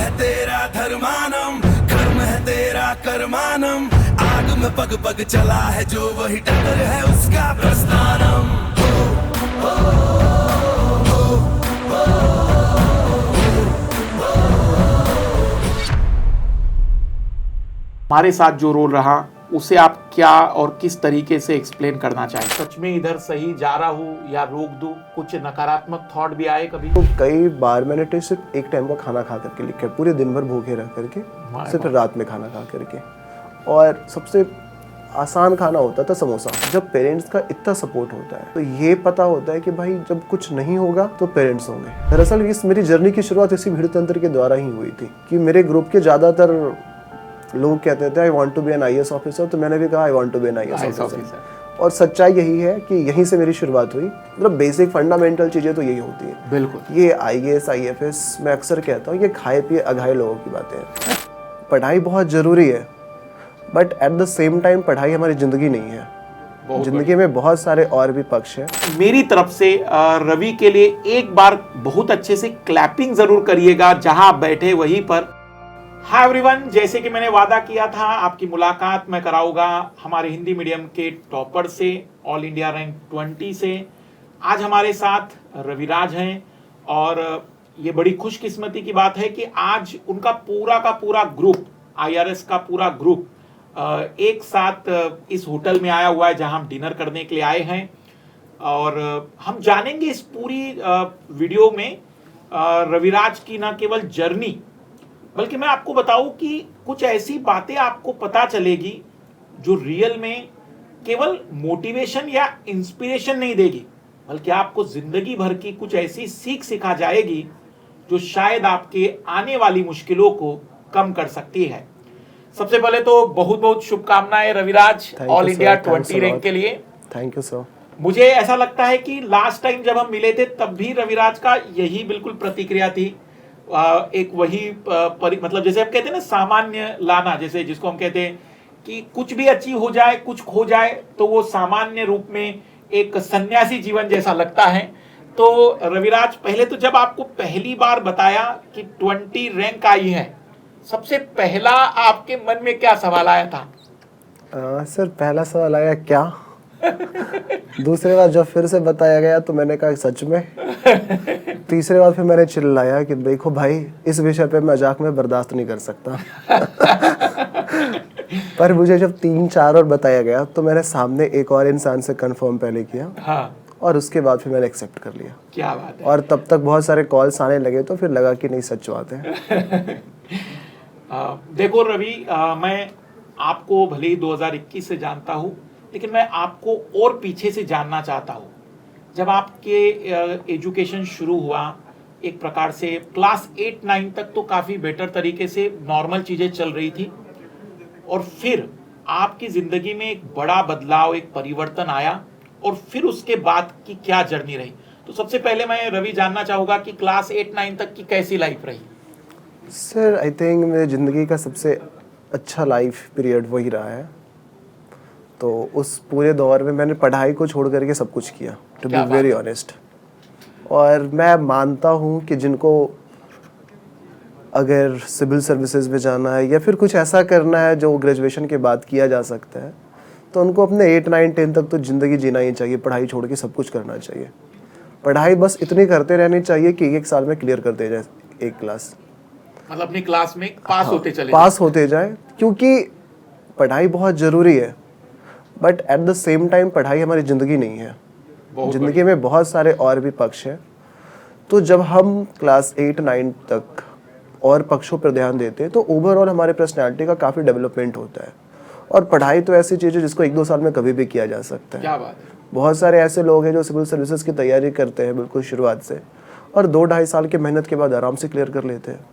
है तेरा धर्मानम, कर्म है तेरा कर्मानम, आग में पग पग चला है जो वही टक्कर है उसका प्रस्थानम। हमारे साथ जो रोल रहा उसे आप क्या और किस तरीके से एक्सप्लेन करना चाहें? सच में इधर सही जा रहा हूँ या रोक दूँ? कुछ नकारात्मक थॉट भी आए कभी? तो कई बार मैंने तो सिर्फ एक टाइम का खाना खा करके लिखा है, पूरे दिन भर भूखे रह करके, सिर्फ रात में खाना खा करके। और सबसे आसान खाना होता था समोसा। जब पेरेंट्स का इतना सपोर्ट होता है तो ये पता होता है कि भाई जब कुछ नहीं होगा तो पेरेंट्स होंगे। दरअसल इस मेरी जर्नी की शुरुआत इसी भीड़ तंत्र के द्वारा ही हुई थी कि मेरे ग्रुप के ज़्यादातर लोग कहते थे I want to be an IAS officer, तो मैंने भी कहा I want to be an IAS officer. और सच्चाई यही है कि यहीं से मेरी शुरुआत हुई। मतलब बेसिक फंडामेंटल चीज़ें तो यही होती है। बिल्कुल। ये IAS IFS मैं अक्सर कहता हूँ ये खाए पिए अघाए लोगों की बातें हैं। पढ़ाई बहुत ज़रूरी है but at the same time पढ़ाई हमारी ज़िंदगी नहीं है। ज़िंदगी में बहुत सारे और भी पक्ष हैं। मेरी तरफ से रवि के लिए एक बार बहुत अच्छे से क्लैपिंग जरूर करिएगा जहां आप बैठे वहीं पर। हाय एवरीवन, जैसे कि मैंने वादा किया था आपकी मुलाकात मैं कराऊंगा हमारे हिंदी मीडियम के टॉपर से, ऑल इंडिया रैंक 20 से। आज हमारे साथ रविराज हैं और ये बड़ी खुशकिस्मती की बात है कि आज उनका का पूरा ग्रुप, IRS का पूरा ग्रुप एक साथ इस होटल में आया हुआ है जहां हम डिनर करने के लिए आए हैं। और हम जानेंगे इस पूरी वीडियो में रविराज की न केवल जर्नी, बल्कि मैं आपको बताऊं कि कुछ ऐसी बातें आपको पता चलेगी जो रियल में केवल मोटिवेशन या इंस्पिरेशन नहीं देगी, बल्कि आपको जिंदगी भर की कुछ ऐसी सीख सिखा जाएगी जो शायद आपके आने वाली मुश्किलों को कम कर सकती है। सबसे पहले तो बहुत बहुत शुभकामनाएं रविराज ऑल इंडिया 20 रैंक के लिए। Thank you sir. मुझे ऐसा लगता है कि लास्ट टाइम जब हम मिले थे तब भी रविराज का यही बिल्कुल प्रतिक्रिया थी। एक वही मतलब जैसे हम कहते हैं ना सामान्य लाना, जैसे जिसको हम कहते हैं कि कुछ भी अचीव हो जाए, कुछ खो जाए तो वो सामान्य रूप में एक सन्यासी जीवन जैसा लगता है। तो रविराज, पहले तो जब आपको पहली बार बताया कि 20 रैंक आई है, सबसे पहला आपके मन में क्या सवाल आया था? सर पहला सवाल आया क्या? दूसरे बार जब फिर से बताया गया तो मैंने कहा सच में। तीसरे बार फिर मैंने चिल्लाया कि देखो भाई इस विषय पे मजाक में बर्दाश्त नहीं कर सकता। पर मुझे जब 3-4 और बताया गया तो मैंने सामने एक और इंसान से कंफर्म पहले किया। हाँ। और उसके बाद फिर मैंने एक्सेप्ट कर लिया। क्या बात है। और तब तक बहुत सारे कॉल्स आने लगे तो फिर लगा कि नहीं सच बात है। देखो रवि, मैं आपको भले ही 2021 से जानता हूँ, लेकिन मैं आपको और पीछे से जानना चाहता हूँ। जब आपके एजुकेशन शुरू हुआ, एक प्रकार से क्लास 8-9 तक तो काफ़ी बेटर तरीके से नॉर्मल चीज़ें चल रही थी, और फिर आपकी ज़िंदगी में एक बड़ा बदलाव, एक परिवर्तन आया, और फिर उसके बाद की क्या जर्नी रही? तो सबसे पहले मैं रवि जानना चाहूँगा कि क्लास 8-9 तक की कैसी लाइफ रही? सर आई थिंक मेरी ज़िंदगी का सबसे अच्छा लाइफ पीरियड वही रहा है। तो उस पूरे दौर में मैंने पढ़ाई को छोड़ करके सब कुछ किया, टू बी वेरी ऑनेस्ट। और मैं मानता हूँ कि जिनको अगर सिविल सर्विसेज में जाना है या फिर कुछ ऐसा करना है जो ग्रेजुएशन के बाद किया जा सकता है, तो उनको अपने 8-9-10 तक तो ज़िंदगी जीना ही चाहिए, पढ़ाई छोड़ के सब कुछ करना चाहिए। पढ़ाई बस इतनी करते रहनी चाहिए कि एक साल में क्लियर करते जाए एक क्लास, मतलब अपनी क्लास में पास होते जाए, क्योंकि पढ़ाई बहुत ज़रूरी है but at the same time पढ़ाई हमारी ज़िंदगी नहीं है। ज़िंदगी में बहुत सारे और भी पक्ष हैं। तो जब हम क्लास 8-9 तक और पक्षों पर ध्यान देते हैं तो ओवरऑल हमारे पर्सनैलिटी का काफ़ी डेवलपमेंट होता है। और पढ़ाई तो ऐसी चीज़ है जिसको 1-2 साल में कभी भी किया जा सकता है। क्या बात है। बहुत सारे ऐसे लोग हैं जो सिविल सर्विसेज की तैयारी करते हैं बिल्कुल शुरुआत से, और 2-2.5 साल की मेहनत के बाद आराम से क्लियर कर लेते हैं।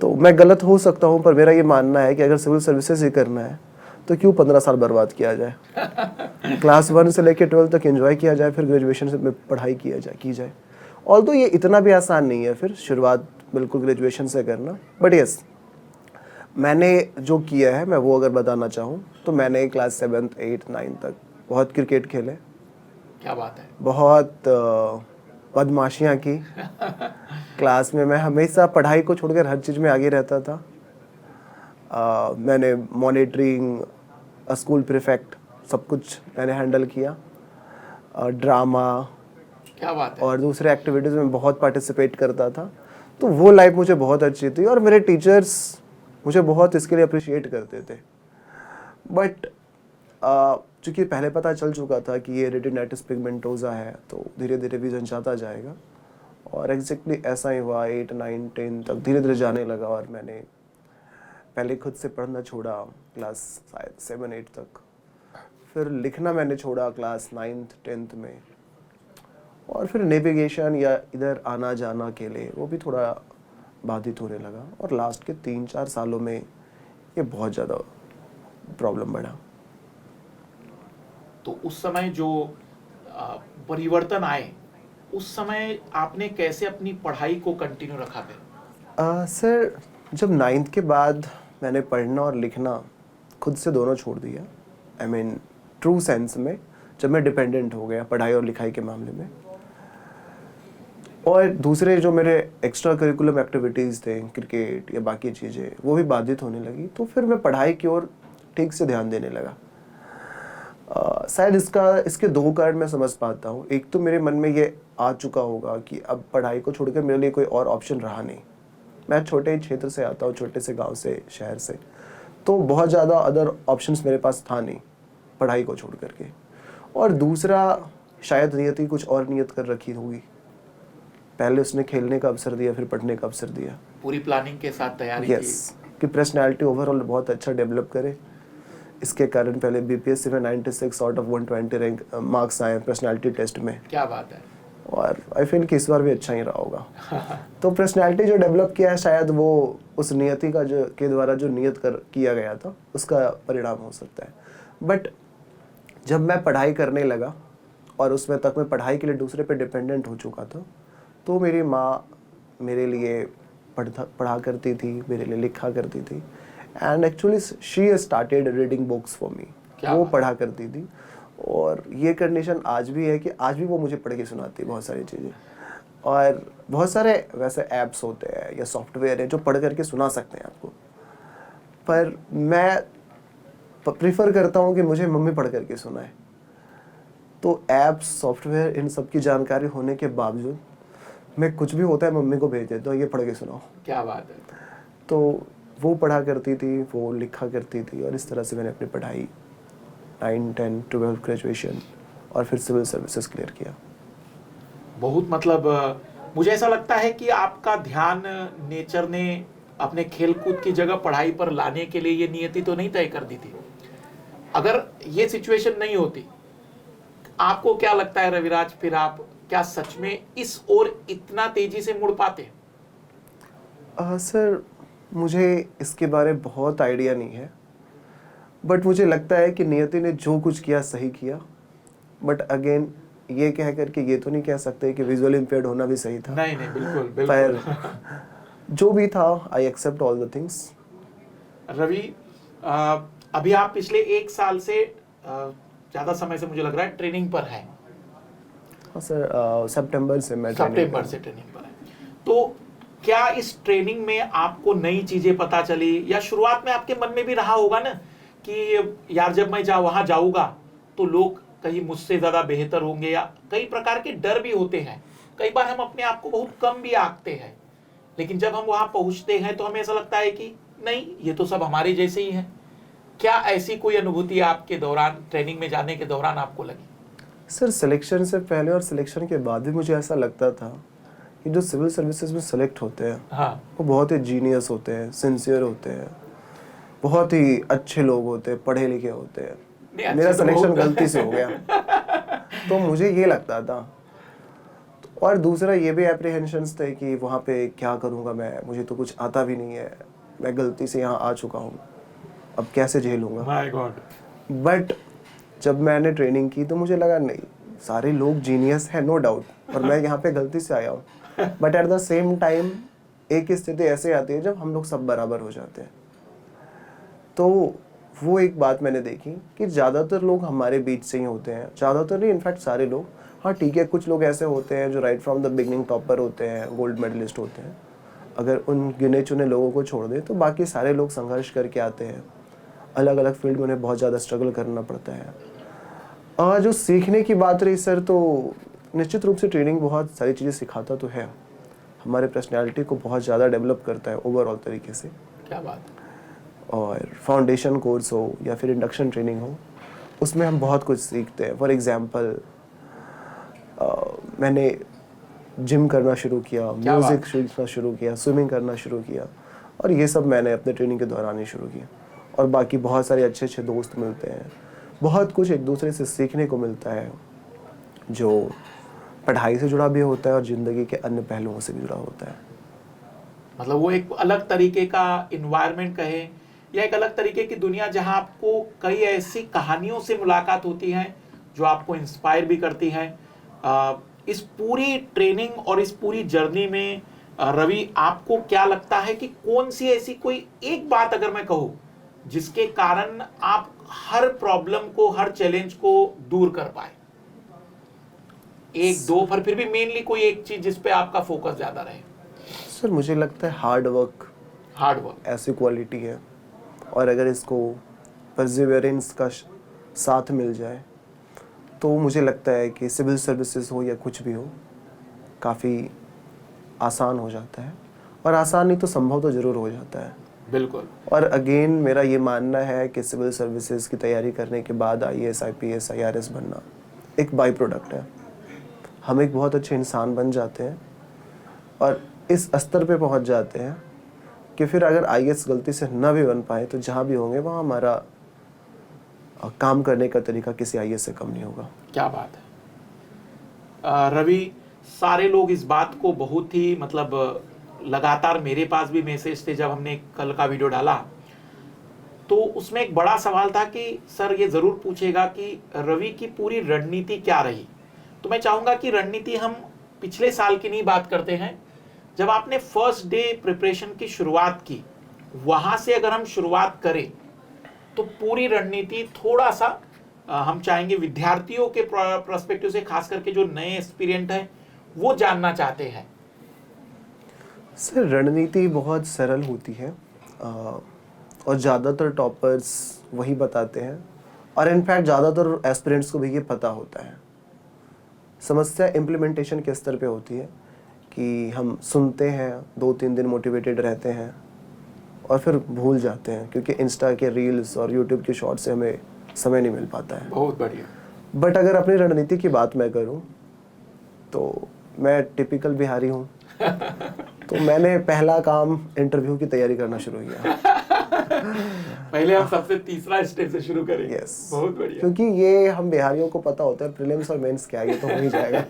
तो मैं गलत हो सकता हूँ, पर मेरा ये मानना है कि अगर सिविल सर्विसेज ही करना है तो क्यों 15 साल बर्बाद किया जाए। क्लास 1 से लेकर 12 तक एंजॉय किया जाए, फिर ग्रेजुएशन में पढ़ाई की जाए। ऑल्दो ये इतना भी आसान नहीं है फिर शुरुआत बिल्कुल ग्रेजुएशन से करना। बट यस, मैंने जो किया है मैं वो अगर बताना चाहूँ तो मैंने क्लास 7, 8, 9 तक बहुत क्रिकेट खेले। क्या बात है। बहुत बदमाशियाँ की। क्लास में मैं हमेशा पढ़ाई को छोड़कर हर चीज़ में आगे रहता था। मैंने मॉनिटरिंग, स्कूल प्रीफेक्ट, सब कुछ मैंने हैंडल किया। ड्रामा, क्या बात है। और दूसरे एक्टिविटीज़ में बहुत पार्टिसिपेट करता था। तो वो लाइफ मुझे बहुत अच्छी थी और मेरे टीचर्स मुझे बहुत इसके लिए अप्रिशिएट करते थे। बट चूँकि पहले पता चल चुका था कि ये रेटिनाइटिस पिगमेंटोसा है, तो धीरे धीरे विजन जाता जाएगा। और एग्जैक्टली ऐसा ही हुआ। 8, 9, 10 तक धीरे धीरे जाने लगा और मैंने पहले खुद से पढ़ना छोड़ा क्लास शायद 7, 8 तक। फिर लिखना मैंने छोड़ा क्लास 9th, 10th में। और फिर नेविगेशन या इधर आना जाना के लिए वो भी थोड़ा बाधित होने लगा। और लास्ट के 3-4 सालों में ये बहुत ज़्यादा प्रॉब्लम बढ़ा। तो उस समय जो परिवर्तन आए, उस समय आपने कैसे अपनी पढ़ाई को कंटिन्यू रखा फिर? सर, जब 9th के बाद मैंने पढ़ना और लिखना खुद से दोनों छोड़ दिया, आई मीन ट्रू सेंस में, जब मैं डिपेंडेंट हो गया पढ़ाई और लिखाई के मामले में, और दूसरे जो मेरे एक्स्ट्रा करिकुलम एक्टिविटीज़ थे, क्रिकेट या बाकी चीज़ें, वो भी बाधित होने लगी, तो फिर मैं पढ़ाई की ओर ठीक से ध्यान देने लगा। शायद इसके 2 कारण मैं समझ पाता हूँ। एक तो मेरे मन में ये आ चुका होगा कि अब पढ़ाई को छोड़कर मेरे लिए कोई और ऑप्शन रहा नहीं। मैं छोटे क्षेत्र से आता हूँ, छोटे से गांव से, शहर से, तो बहुत ज़्यादा अदर ऑप्शंस मेरे पास था नहीं पढ़ाई को छोड़ करके। और दूसरा, शायद नियति कुछ और नियत कर रखी होगी। पहले उसने खेलने का अवसर दिया, फिर पढ़ने का अवसर दिया। पूरी प्लानिंग के साथ तैयारी यस, कि पर्सनैलिटी ओवरऑल बहुत अच्छा डेवलप करे। इसके कारण पहले बीपीएससी में 96 आउट ऑफ 120 रैंक मार्क्स आए पर्सनैलिटी टेस्ट में। क्या बात है। और आई फील कि इस बार भी अच्छा ही रहा होगा। तो पर्सनैलिटी जो डेवलप किया है, शायद वो उस नियति का जो के द्वारा जो नियत किया गया था, उसका परिणाम हो सकता है। बट जब मैं पढ़ाई करने लगा और उसमें तक मैं पढ़ाई के लिए दूसरे पे डिपेंडेंट हो चुका था, तो मेरी माँ मेरे लिए पढ़ा करती थी, मेरे लिए लिखा करती थी। And actually she started reading books for me. वो पढ़ा करती थी। और ये कंडीशन आज भी है कि आज भी वो मुझे पढ़ के सुनाती है बहुत सारी चीज़ें। और बहुत सारे वैसे ऐप्स होते हैं या सॉफ्टवेयर है जो पढ़ करके सुना सकते हैं आपको, पर मैं प्रीफर करता हूँ कि मुझे मम्मी पढ़ करके सुनाए। तो ऐप्स, सॉफ्टवेयर, इन सब की जानकारी होने के बावजूद मैं कुछ भी होता है मम्मी को भेज देता हूँ, ये पढ़ के सुनाओ। क्या बात है। तो वो पढ़ा करती थी, वो लिखा करती थी, और इस तरह से मैंने अपनी पढ़ाई 9, 10, 12 ग्रेजुएशन और फिर सिविल सर्विसेज क्लियर किया। बहुत मतलब मुझे ऐसा लगता है कि आपका ध्यान नेचर ने अपने खेलकूद की जगह पढ़ाई पर लाने के लिए ये नियति तो नहीं तय कर दी थी। अगर ये सिचुएशन नहीं होती, आपको क्या लगता है रविराज, फिर आप क्या सच में इस ओर इतना तेजी से मुड़ पाते? सर, मुझे इसके बारे में बहुत आइडिया नहीं है, बट मुझे लगता है कि नियति ने जो कुछ किया सही किया। बट अगेन ये कह करके ये तो नहीं कह सकते कि विजुअली इम्पेयर्ड होना भी सही था। नहीं, बिल्कुल बिल्कुल। पर जो भी था, I accept all the things. Ravi, अभी आप पिछले 1 साल से ज्यादा समय से मुझे लग रहा है ट्रेनिंग पर है। हाँ सर, सितंबर से मैं ट्रेनिंग पर है। तो क्या इस ट्रेनिंग में आपको नई चीजें पता चली, या शुरुआत में आपके मन में भी रहा होगा ना कि यार जब मैं वहां जाऊंगा तो लोग कहीं मुझसे ज्यादा बेहतर होंगे, या कई प्रकार के डर भी होते हैं। कई बार हम अपने आप को बहुत कम भी आंकते हैं, लेकिन जब हम वहां पहुंचते हैं तो हमें ऐसा लगता है कि नहीं, ये तो सब हमारे जैसे ही है। क्या ऐसी कोई अनुभूति आपके दौरान, ट्रेनिंग में जाने के दौरान आपको लगी? सर, सिलेक्शन से पहले और सिलेक्शन के बाद भी मुझे ऐसा लगता था कि जो सिविल सर्विसेज में सेलेक्ट होते हैं, हाँ, वो बहुत ही जीनियस होते हैं, सिंसियर होते हैं, बहुत ही अच्छे लोग होते हैं, पढ़े लिखे होते हैं। मेरा सिलेक्शन गलती से हो गया, तो मुझे ये लगता था। और दूसरा ये भी एप्रीहेंशंस थे कि वहाँ पे क्या करूँगा मैं, मुझे तो कुछ आता भी नहीं है, मैं गलती से यहाँ आ चुका हूँ, अब कैसे झेलूँगा। My God. बट जब मैंने ट्रेनिंग की तो मुझे लगा नहीं, सारे लोग जीनियस हैं, नो डाउट, और मैं यहाँ पे गलती से आया हूँ। But at the same time एक स्थिति ऐसे आती है जब हम लोग सब बराबर हो जाते हैं। तो वो एक बात मैंने देखी कि ज़्यादातर लोग हमारे बीच से ही होते हैं, ज़्यादातर नहीं, इनफैक्ट सारे लोग हाँ ठीक है, कुछ लोग ऐसे होते हैं जो right from the beginning topper होते हैं, गोल्ड मेडलिस्ट होते हैं। अगर उन गिने चुने लोगों को छोड़ दें तो बाकी सारे लोग संघर्ष करके आते हैं, अलग अलग फील्ड में उन्हें बहुत ज़्यादा स्ट्रगल करना पड़ता है। और जो सीखने की बात रही सर, तो निश्चित रूप से ट्रेनिंग बहुत सारी चीज़ें सिखाता तो है, हमारे पर्सनैलिटी को बहुत ज़्यादा डेवलप करता है ओवरऑल तरीके से। क्या बात है। और फाउंडेशन कोर्स हो या फिर इंडक्शन ट्रेनिंग हो, उसमें हम बहुत कुछ सीखते हैं। फॉर एग्जांपल मैंने जिम करना शुरू किया, म्यूज़िक सीखना शुरू किया, स्विमिंग करना शुरू किया, और ये सब मैंने अपने ट्रेनिंग के दौरान ही शुरू किया। और बाकी बहुत सारे अच्छे अच्छे दोस्त मिलते हैं, बहुत कुछ एक दूसरे से सीखने को मिलता है, जो पढ़ाई से जुड़ा भी होता है और ज़िंदगी के अन्य पहलुओं से भी जुड़ा होता है। मतलब वो एक अलग तरीके का इन्वायरमेंट कहे या एक अलग तरीके की दुनिया, जहां आपको कई ऐसी कहानियों से मुलाकात होती है जो आपको इंस्पायर भी करती है। इस पूरी ट्रेनिंग और इस पूरी जर्नी में रवि, आपको क्या लगता है कि कौन सी ऐसी कोई एक बात अगर मैं कहूँ जिसके कारण आप हर प्रॉब्लम को, हर चैलेंज को दूर कर पाए? एक दो, पर फिर भी मेनली कोई एक चीज जिस पे आपका फोकस ज्यादा रहे। सर मुझे लगता है हार्ड वर्क ऐसी क्वालिटी है, और अगर इसको परसिवियरेंस का साथ मिल जाए तो मुझे लगता है कि सिविल सर्विसेज हो या कुछ भी हो, काफ़ी आसान हो जाता है। और आसान नहीं तो संभव तो ज़रूर हो जाता है। बिल्कुल। और अगेन मेरा ये मानना है कि सिविल सर्विसेज की तैयारी करने के बाद IAS, IPS, IRS बनना एक बाई प्रोडक्ट है। हम एक बहुत अच्छे इंसान बन जाते हैं और इस स्तर पे पहुंच जाते हैं कि फिर अगर IAS गलती से ना भी बन पाए तो जहाँ भी होंगे वहाँ हमारा काम करने का तरीका किसी IAS से कम नहीं होगा। क्या बात है। रवि, सारे लोग इस बात को बहुत ही, मतलब लगातार मेरे पास भी मैसेज थे जब हमने कल का वीडियो डाला, तो उसमें एक बड़ा सवाल था कि सर ये जरूर पूछेगा कि रवि की पूरी रणनीति क्या रही। तो मैं चाहूंगा कि रणनीति हम पिछले साल की नहीं बात करते हैं, जब आपने फर्स्ट डे प्रिपरेशन की शुरुआत की, वहां से अगर हम शुरुआत करें तो पूरी रणनीति थोड़ा सा हम चाहेंगे विद्यार्थियों के पर्सपेक्टिव से, खास करके जो नए एस्पिरेंट हैं वो जानना चाहते हैं। सर रणनीति बहुत सरल होती है और ज़्यादातर टॉपर्स वही बताते हैं, और इनफैक्ट ज़्यादातर एस्पिरेंट्स को भी ये पता होता है। समस्या इम्प्लीमेंटेशन के स्तर पे होती है कि हम सुनते हैं, 2-3 दिन मोटिवेटेड रहते हैं और फिर भूल जाते हैं, क्योंकि इंस्टा के रील्स और यूट्यूब के शॉर्ट से हमें समय नहीं मिल पाता है। बहुत बढ़िया। बट अगर अपनी रणनीति की बात मैं करूं तो मैं टिपिकल बिहारी हूं। तो मैंने पहला काम इंटरव्यू की तैयारी करना शुरू किया। पहले हम सबसे तीसरा स्टेप से शुरू करेंगे। Yes. बहुत बढ़िया। क्योंकि ये हम बिहारियों को पता होता है प्रीलिम्स और मेंस क्या है, ये तो हो ही जाएगा।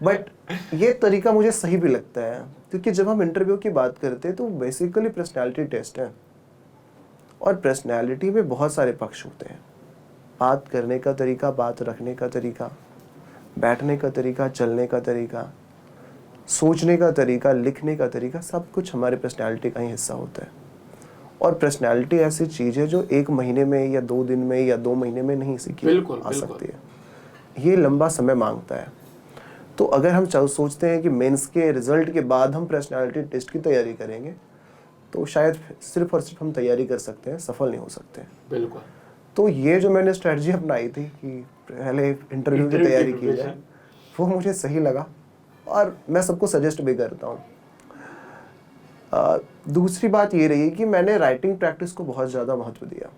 बट ये तरीका मुझे सही भी लगता है, क्योंकि जब हम इंटरव्यू की बात करते हैं तो बेसिकली पर्सनैलिटी टेस्ट है, और पर्सनैलिटी में बहुत सारे पक्ष होते हैं। बात करने का तरीका, बात रखने का तरीका, बैठने का तरीका, चलने का तरीका, सोचने का तरीका, लिखने का तरीका, सब कुछ हमारे पर्सनैलिटी का ही हिस्सा होता है। और पर्सनैलिटी ऐसी चीज़ है जो 1 महीने में या 2 दिन में या 2 महीने में नहीं सीखी आ सकती है। ये लंबा समय मांगता है। तो अगर हम सोचते हैं कि मेंस के रिजल्ट के बाद हम पर्सनैलिटी टेस्ट की तैयारी करेंगे तो शायद सिर्फ और सिर्फ हम तैयारी कर सकते हैं, सफल नहीं हो सकते। बिल्कुल। तो ये जो मैंने स्ट्रेटजी अपनाई थी कि पहले इंटरव्यू की तैयारी की जाए, वो मुझे सही लगा और मैं सबको सजेस्ट भी करता हूँ। दूसरी बात ये रही कि मैंने राइटिंग प्रैक्टिस को बहुत ज़्यादा महत्व दिया।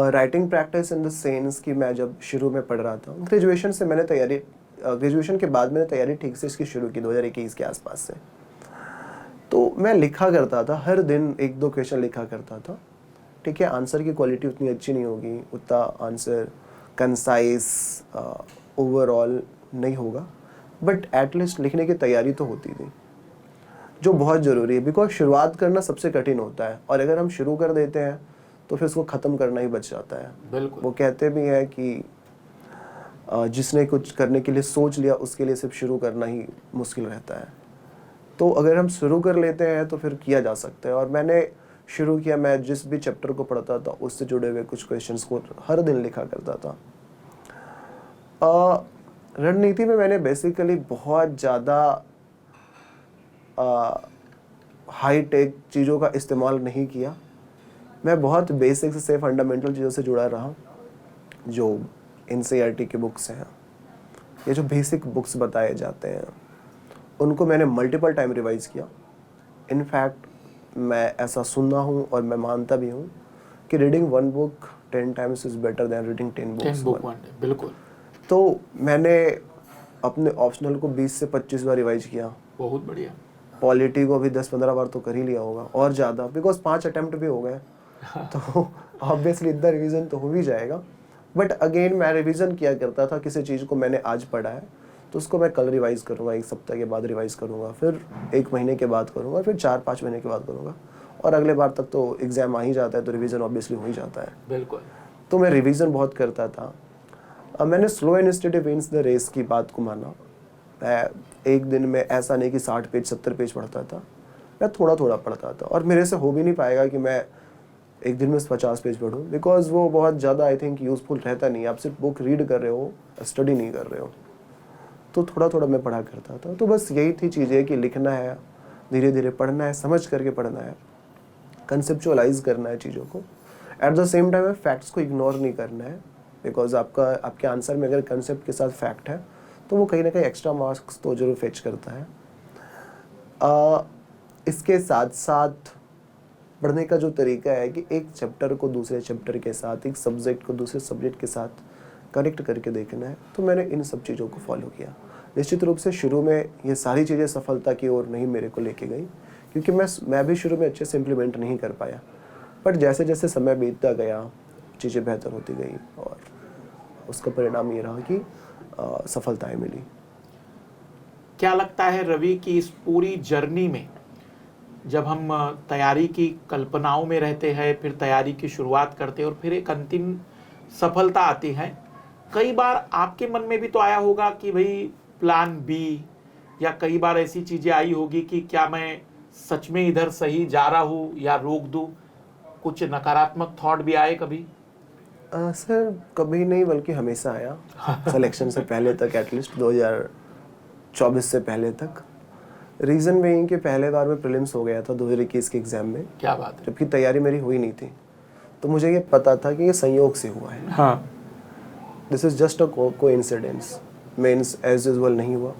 Writing practice in the sense कि मैं जब शुरू में पढ़ रहा था, ग्रेजुएशन से मैंने तैयारी, ग्रेजुएशन के बाद मैंने तैयारी ठीक से इसकी शुरू की 2021 के आसपास से। तो मैं लिखा करता था, हर दिन 1-2 क्वेश्चन लिखा करता था। ठीक है, आंसर की क्वालिटी उतनी अच्छी नहीं होगी, उतना आंसर कंसाइज ओवरऑल नहीं होगा, बट एटलीस्ट लिखने की तैयारी तो होती थी, जो बहुत ज़रूरी है। बिकॉज शुरुआत करना सबसे कठिन होता है, और अगर हम शुरू कर देते हैं तो फिर उसको ख़त्म करना ही बच जाता है। बिल्कुल। वो कहते भी हैं कि जिसने कुछ करने के लिए सोच लिया उसके लिए सिर्फ शुरू करना ही मुश्किल रहता है। तो अगर हम शुरू कर लेते हैं तो फिर किया जा सकता है। और मैंने शुरू किया, मैं जिस भी चैप्टर को पढ़ता था उससे जुड़े हुए कुछ क्वेश्चंस को हर दिन लिखा करता था। रणनीति में मैंने बेसिकली बहुत ज़्यादा हाई टेक चीज़ों का इस्तेमाल नहीं किया। मैं बहुत बेसिक से फंडामेंटल चीज़ों से जुड़ा रहा, जो NCERT की बुक्स हैं, ये जो बेसिक बुक्स बताए जाते हैं उनको मैंने मल्टीपल टाइम रिवाइज किया। इनफैक्ट मैं ऐसा सुनना हूँ और मैं मानता भी हूँ कि reading 1 book 10 times is better than reading 10 books. बिल्कुल। तो मैंने अपने ऑप्शनल को 20 से 25 बार रिवाइज किया। बहुत बढ़िया। पॉलिटी को भी 10-15 बार तो कर ही लिया होगा और ज़्यादा, बिकॉज 5 अटेम्प्ट भी हो गए तो ऑब्वियसली इतना रिवीजन तो हो भी जाएगा। बट अगेन मैं रिवीजन किया करता था, किसी चीज़ को मैंने आज पढ़ा है तो उसको मैं कल रिवाइज करूँगा, 1 सप्ताह के बाद रिवाइज करूँगा, फिर 1 महीने के बाद करूँगा, फिर 4-5 महीने के बाद करूँगा, और अगले बार तक तो एग्ज़ाम आ ही जाता है तो रिवीजन ऑब्वियसली हो ही जाता है। बिल्कुल। तो मैं रिवीजन बहुत करता था। अब मैंने slow and study wins the race की बात को माना। मैं एक दिन में ऐसा नहीं कि 60 पेज 70 पेज पढ़ता था, मैं थोड़ा थोड़ा पढ़ता था, और मेरे से हो भी नहीं पाएगा कि मैं एक दिन में 50 पेज पढूं, बिकॉज वो बहुत ज़्यादा आई थिंक यूजफुल रहता नहीं। आप सिर्फ बुक रीड कर रहे हो, स्टडी नहीं कर रहे हो। तो थोड़ा थोड़ा मैं पढ़ा करता था। तो बस यही थी चीज़ें कि लिखना है, धीरे धीरे पढ़ना है, समझ करके पढ़ना है, कंसेप्चुअलाइज करना है चीज़ों को। At the same time facts को इग्नोर नहीं करना है, बिकॉज आपके आंसर में अगर कंसेप्ट के साथ फैक्ट है तो वो कहीं ना कहीं एक्स्ट्रा मार्क्स तो जरूर फेच करता है। इसके साथ साथ पढ़ने का जो तरीका है कि एक चैप्टर को दूसरे चैप्टर के साथ, एक सब्जेक्ट को दूसरे सब्जेक्ट के साथ कनेक्ट करके देखना है, तो मैंने इन सब चीज़ों को फॉलो किया। निश्चित रूप से शुरू में ये सारी चीज़ें सफलता की ओर नहीं मेरे को लेके गई, क्योंकि मैं भी शुरू में अच्छे से इम्प्लीमेंट नहीं कर पाया। बट जैसे जैसे समय बीतता गया चीज़ें बेहतर होती गई, और उसका परिणाम ये रहा कि सफलताएं मिली। क्या लगता है रवि कि इस पूरी जर्नी में जब हम तैयारी की कल्पनाओं में रहते हैं, फिर तैयारी की शुरुआत करते हैं और फिर एक अंतिम सफलता आती है, कई बार आपके मन में भी तो आया होगा कि भाई प्लान बी, या कई बार ऐसी चीज़ें आई होगी कि क्या मैं सच में इधर सही जा रहा हूँ या रोक दूँ? कुछ नकारात्मक थॉट भी आए कभी? सर कभी नहीं, बल्कि हमेशा आया। सिलेक्शन से पहले तक, एटलीस्ट 2024 से पहले तक। रीज़न बेइंग कि पहले बार में प्रीलिम्स हो गया था 2021 के एग्ज़ाम में। क्या बात है। जबकि तैयारी मेरी हुई नहीं थी, तो मुझे ये पता था कि ये संयोग से हुआ है। हाँ, this is just a coincidence. Mains as usual नहीं हुआ।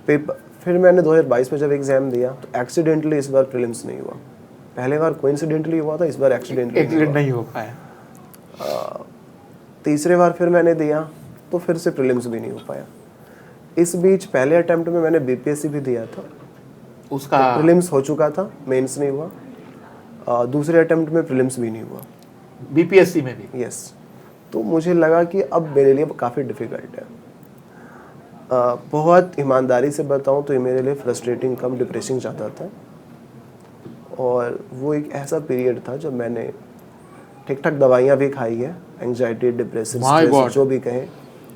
पेपर फिर मैंने 2022 में जब एग्ज़ाम दिया तो एक्सीडेंटली इस बार प्रीलिम्स नहीं हुआ। पहले बार कोइंसिडेंटली हुआ था, इस बार एक्सीडेंटली नहीं हो पाया। तीसरे बार फिर मैंने दिया तो फिर से प्रीलिम्स भी नहीं हो पाया। इस बीच पहले अटेम्प्ट में मैंने BPSC भी दिया था, उसका तो प्रीलिम्स हो चुका था, मेंस नहीं हुआ। दूसरे अटेम्प्ट में प्रीलिम्स भी नहीं हुआ, BPSC में भी। यस। तो मुझे लगा कि अब मेरे लिए काफ़ी डिफ़िकल्ट है। बहुत ईमानदारी से बताऊं तो ये मेरे लिए फ्रस्ट्रेटिंग कम डिप्रेसिंग ज़्यादा था। और वो एक ऐसा पीरियड था जब मैंने ठीक ठाक दवाइयाँ भी खाई है, एंग्जाइटी, डिप्रेशन, स्ट्रेस जो भी कहें,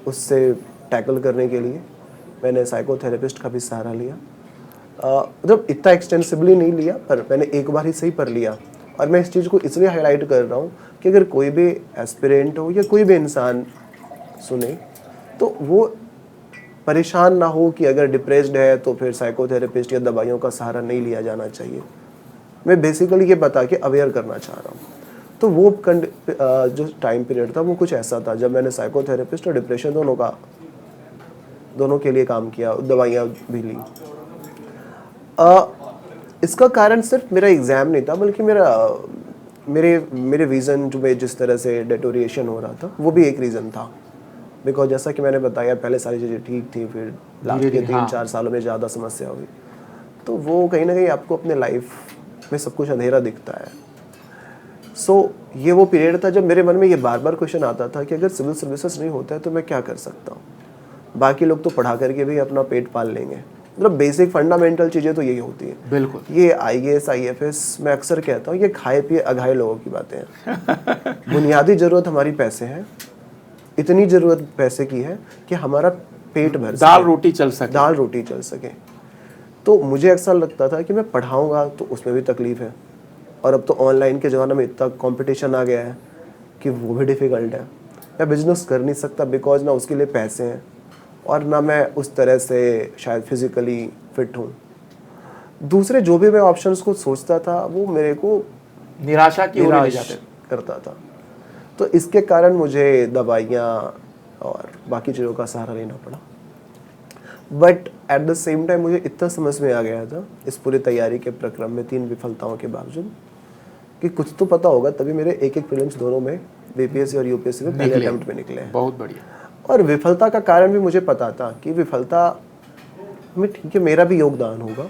उससे टैकल करने के लिए मैंने साइकोथेरेपिस्ट का भी सहारा लिया। मतलब इतना एक्सटेंसिवली नहीं लिया, पर मैंने एक बार ही सही पर लिया। और मैं इस चीज़ को इसलिए हाईलाइट कर रहा हूँ कि अगर कोई भी एस्पिरेंट हो या कोई भी इंसान सुने तो वो परेशान ना हो कि अगर डिप्रेस्ड है तो फिर साइकोथेरेपिस्ट या दवाइयों का सहारा नहीं लिया जाना चाहिए। मैं बेसिकली ये बता के अवेयर करना चाह रहा हूँ। तो वो जो टाइम पीरियड था वो कुछ ऐसा था जब मैंने साइकोथेरेपिस्ट और डिप्रेशन दोनों के लिए काम किया, दवाइयाँ भी ली। इसका कारण सिर्फ मेरा एग्ज़ाम नहीं था, बल्कि मेरे विज़न जो जिस तरह से डेटोरिएशन हो रहा था वो भी एक रीज़न था। बिकॉज जैसा कि मैंने बताया पहले सारी चीज़ें ठीक थी, फिर लास्ट के 3-4 सालों में ज़्यादा समस्या हुई, तो वो कहीं ना कहीं आपको अपने लाइफ में सब कुछ अंधेरा दिखता है। सो ये वो पीरियड था जब मेरे मन में ये बार बार क्वेश्चन आता था कि अगर सिविल सर्विसेज नहीं होता है तो मैं क्या कर सकता हूँ। बाकी लोग तो पढ़ा करके भी अपना पेट पाल लेंगे, मतलब बेसिक फंडामेंटल चीज़ें तो यही होती है। बिल्कुल। ये IAS IFS मैं अक्सर कहता हूँ ये खाए पिए अघाए लोगों की बातें हैं। बुनियादी ज़रूरत हमारी पैसे है, इतनी ज़रूरत पैसे की है कि हमारा पेट भर सके, दाल रोटी चल सके। तो मुझे अक्सर लगता था कि मैं पढ़ाऊँगा तो उसमें भी तकलीफ़ है, और अब तो ऑनलाइन के ज़माने में इतना कंपटीशन आ गया है कि वो भी डिफ़िकल्ट है। मैं बिजनेस कर नहीं सकता बिकॉज ना उसके लिए पैसे हैं और ना मैं उस तरह से शायद फिजिकली फिट हूँ। दूसरे जो भी मैं ऑप्शंस को सोचता था वो मेरे को निराशा की ओर ले निराश जाते थे। करता था। तो इसके कारण मुझे दवाइयाँ और बाकी चीज़ों का सहारा लेना पड़ा। But at the same time मुझे इतना समझ में आ गया था इस पूरी तैयारी के प्रक्रम में 3 विफलताओं के बावजूद कि कुछ तो पता होगा, तभी मेरे एक प्रीलिम्स दोनों में बीपीएससी और यूपीएससी में पहले अटेम्प्ट में निकले हैं। बहुत बढ़िया। और विफलता का कारण भी मुझे पता था कि विफलता में ठीक है मेरा भी योगदान होगा,